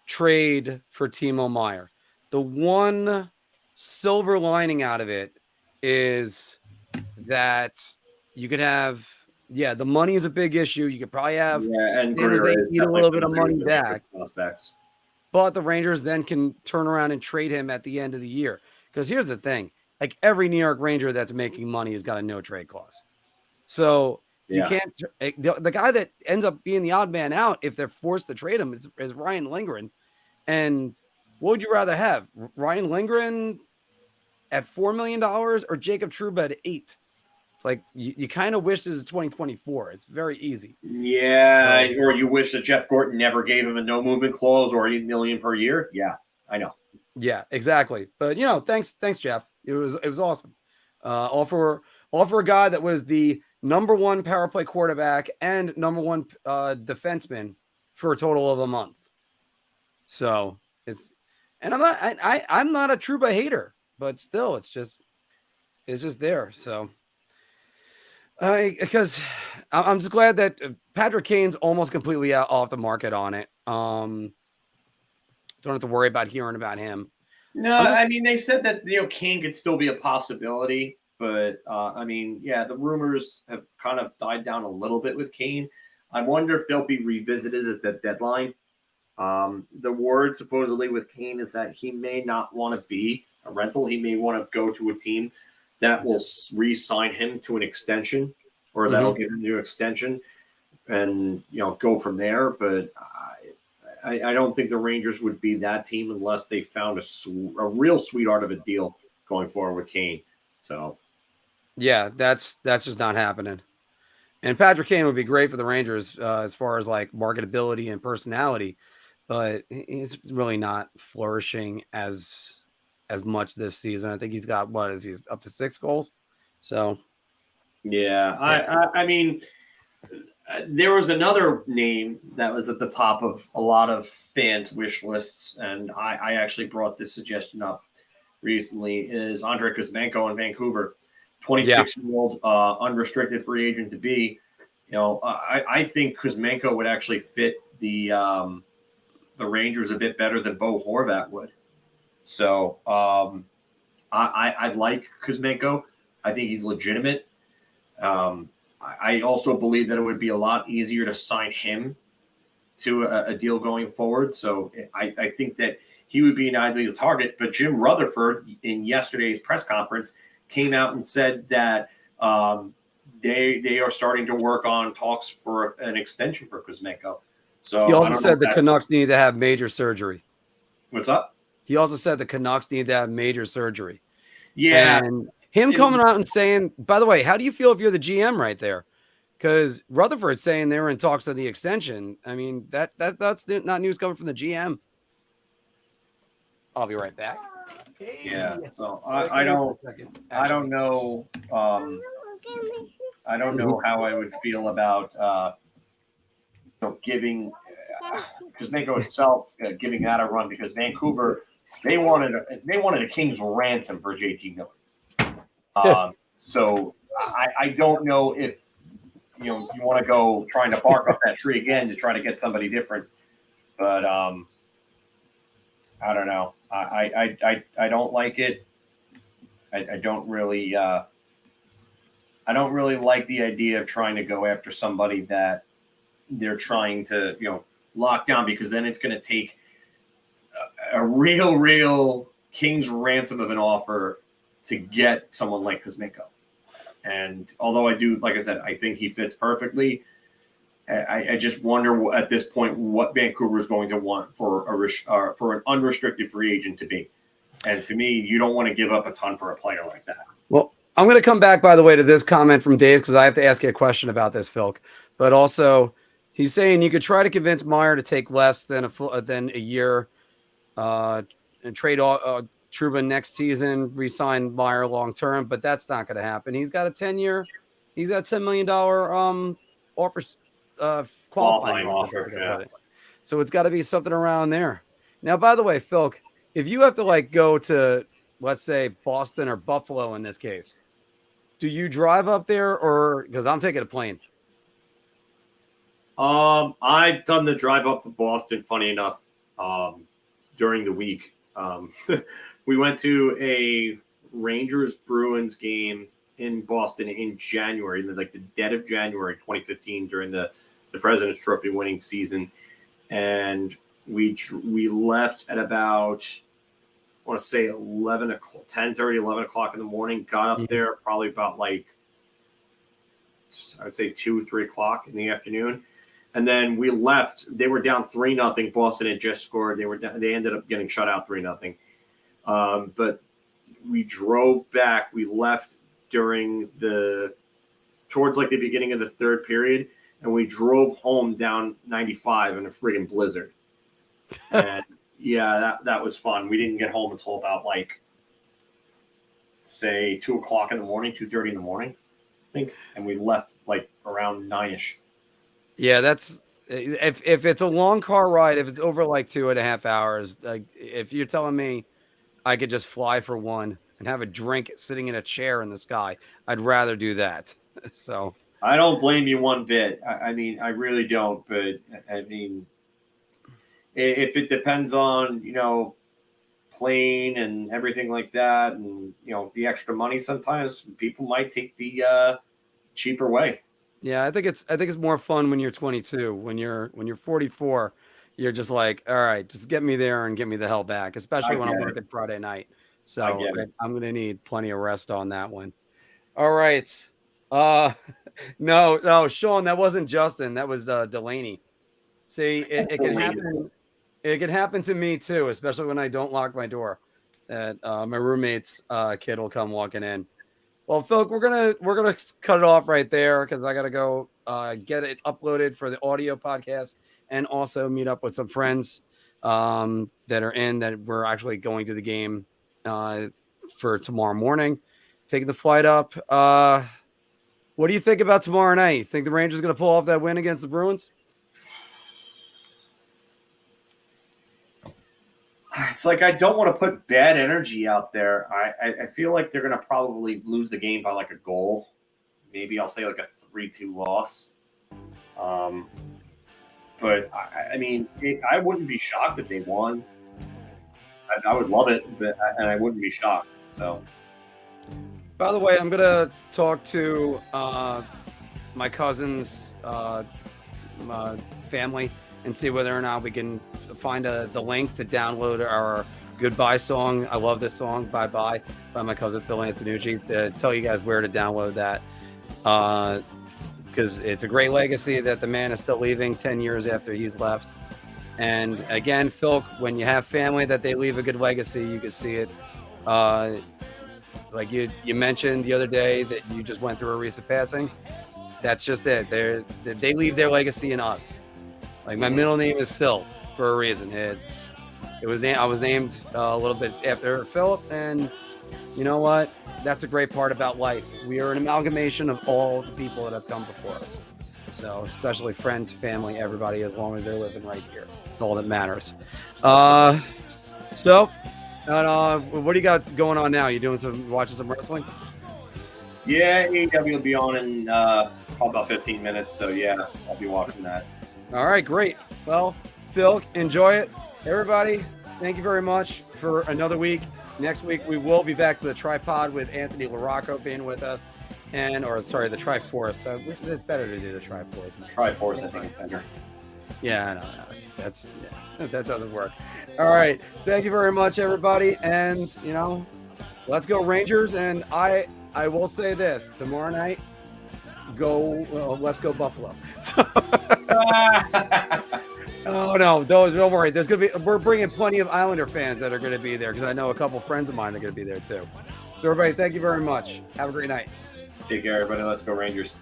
trade for Timo Meier. The one silver lining out of it is that you could have, the money is a big issue. You could probably have and eat a little bit of money back. But the Rangers then can turn around and trade him at the end of the year. Because here's the thing, like every New York Ranger that's making money has got a no trade clause. So you can't, the guy that ends up being the odd man out if they're forced to trade him is Ryan Lindgren. And what would you rather have? Ryan Lindgren at $4 million or Jacob Trouba at $8 million? It's like you kind of wish this is 2024. It's very easy. Yeah, or you wish that Jeff Gorton never gave him a no movement clause or $8 million per year. Yeah, I know. Yeah, exactly. But thanks, Jeff. It was awesome. Offer a guy that was the number one power play quarterback and number one defenseman for a total of a month. So I'm not a Trouba hater, but still, it's just there. So. Because I'm just glad that Patrick Kane's almost completely off the market on it. Don't have to worry about hearing about him. No, I mean, they said that Kane could still be a possibility. But I mean, yeah, the rumors have kind of died down a little bit with Kane. I wonder if they'll be revisited at the deadline. The word supposedly with Kane is that he may not want to be a rental. He may want to go to a team that will re-sign him to an extension, or that'll give him a new extension, and go from there. But I don't think the Rangers would be that team unless they found a real sweetheart of a deal going forward with Kane. So, yeah, that's just not happening. And Patrick Kane would be great for the Rangers as far as like marketability and personality, but he's really not flourishing as much this season. I think he's got he's up to 6 goals. So, yeah, I mean, there was another name that was at the top of a lot of fans' wish lists, and I actually brought this suggestion up recently, is Andrei Kuzmenko in Vancouver, 26-year-old unrestricted free agent to be. I think Kuzmenko would actually fit the Rangers a bit better than Bo Horvat would. So I like Kuzmenko. I think he's legitimate. I also believe that it would be a lot easier to sign him to a deal going forward. So I think that he would be an ideal target. But Jim Rutherford in yesterday's press conference came out and said that they are starting to work on talks for an extension for Kuzmenko. So he also said the Canucks need to have major surgery. What's up? He also said the Canucks need to have major surgery. Yeah. And him coming out and saying, by the way, how do you feel if you're the GM right there? Because Rutherford's saying they were in talks on the extension. I mean, that's not news coming from the GM. I'll be right back. Yeah. So I don't know. I don't know how I would feel about giving Kuzmenko itself giving that a run, because Vancouver they wanted a king's ransom for JT Miller. So I don't know if you want to go trying to bark up that tree again to try to get somebody different, but I don't know. I don't like it. I don't really like the idea of trying to go after somebody that they're trying to lock down, because then it's going to take a real king's ransom of an offer to get someone like Kuzmenko. And although I do, like I said, I think he fits perfectly, I just wonder at this point what Vancouver is going to want for an unrestricted free agent to be. And to me, you don't want to give up a ton for a player like that. Well, I'm going to come back, by the way, to this comment from Dave, because I have to ask you a question about this, Phil. But also, he's saying you could try to convince Meyer to take less than a year and trade Trouba next season, re-sign Meyer long term, but that's not going to happen. He's got a 10-year, he's got $10 million offer, qualifying offer. Yeah. So it's got to be something around there. Now, by the way, Phil, if you have to go to, let's say, Boston or Buffalo in this case, do you drive up there, or because I'm taking a plane? I've done the drive up to Boston, funny enough, during the week. We went to a Rangers Bruins game in Boston in January, like the dead of January 2015, during the President's Trophy winning season. And we left at about, I want to say 10:30, 11 o'clock in the morning, got up there probably about I would say 2, 3 o'clock in the afternoon. And then we left. They were down 3-0. Boston had just scored. They ended up getting shut out 3-0. But we drove back. We left towards the beginning of the third period, and we drove home down 95 in a friggin' blizzard. And yeah, that was fun. We didn't get home until about say 2 o'clock in the morning, 2:30 in the morning, I think. And we left around 9-ish. Yeah, that's if it's a long car ride, if it's over 2.5 hours, if you're telling me I could just fly for one and have a drink sitting in a chair in the sky, I'd rather do that. So I don't blame you one bit. I mean, I really don't. But I mean, if it depends on, plane and everything like that, and the extra money, sometimes people might take the cheaper way. Yeah, I think it's more fun when you're 22. When you're 44, you're just like, all right, just get me there and get me the hell back, especially when I'm working Friday night. So I'm going to need plenty of rest on that one. All right. No, Sean, that wasn't Justin. That was Delaney. See, it can happen. It can happen to me too, especially when I don't lock my door. That my roommate's kid will come walking in. Well, Phil, we're gonna cut it off right there because I gotta go get it uploaded for the audio podcast and also meet up with some friends that are in that we're actually going to the game for tomorrow morning, taking the flight up. What do you think about tomorrow night? You think the Rangers going to pull off that win against the Bruins? It's like I don't want to put bad energy out there. I feel like they're going to probably lose the game by like a goal. Maybe I'll say like a 3-2 loss. But I mean, I wouldn't be shocked if they won. I would love it, and I wouldn't be shocked. So. By the way, I'm going to talk to my cousin's family and see whether or not we can find the link to download our goodbye song. I love this song, Bye Bye, by my cousin Phil Antonucci. To tell you guys where to download that because it's a great legacy that the man is still leaving 10 years after he's left. And again, Phil, when you have family that they leave a good legacy, you can see it. Like you mentioned the other day that you just went through a recent passing. That's just it. They leave their legacy in us. Like my middle name is Phil for a reason. I was named a little bit after Philip, and you know what? That's a great part about life. We are an amalgamation of all the people that have come before us. So especially friends, family, everybody, as long as they're living right here. It's all that matters. What do you got going on now? You watching some wrestling? Yeah, AEW will be on in probably about 15 minutes. So yeah, I'll be watching that. All right, great. Well, Phil, enjoy it. Everybody, thank you very much for another week. Next week, we will be back to the tripod with Anthony LaRocco being with us. The Triforce. It's better to do the Triforce. Triforce, I think it's better. Yeah, no. That doesn't work. All right. Thank you very much, everybody. And, let's go Rangers. And I will say this. Tomorrow night, let's go Buffalo. Oh, no. Don't worry. We're bringing plenty of Islander fans that are going to be there because I know a couple friends of mine are going to be there, too. So, everybody, thank you very much. Have a great night. Take care, everybody. Let's go Rangers.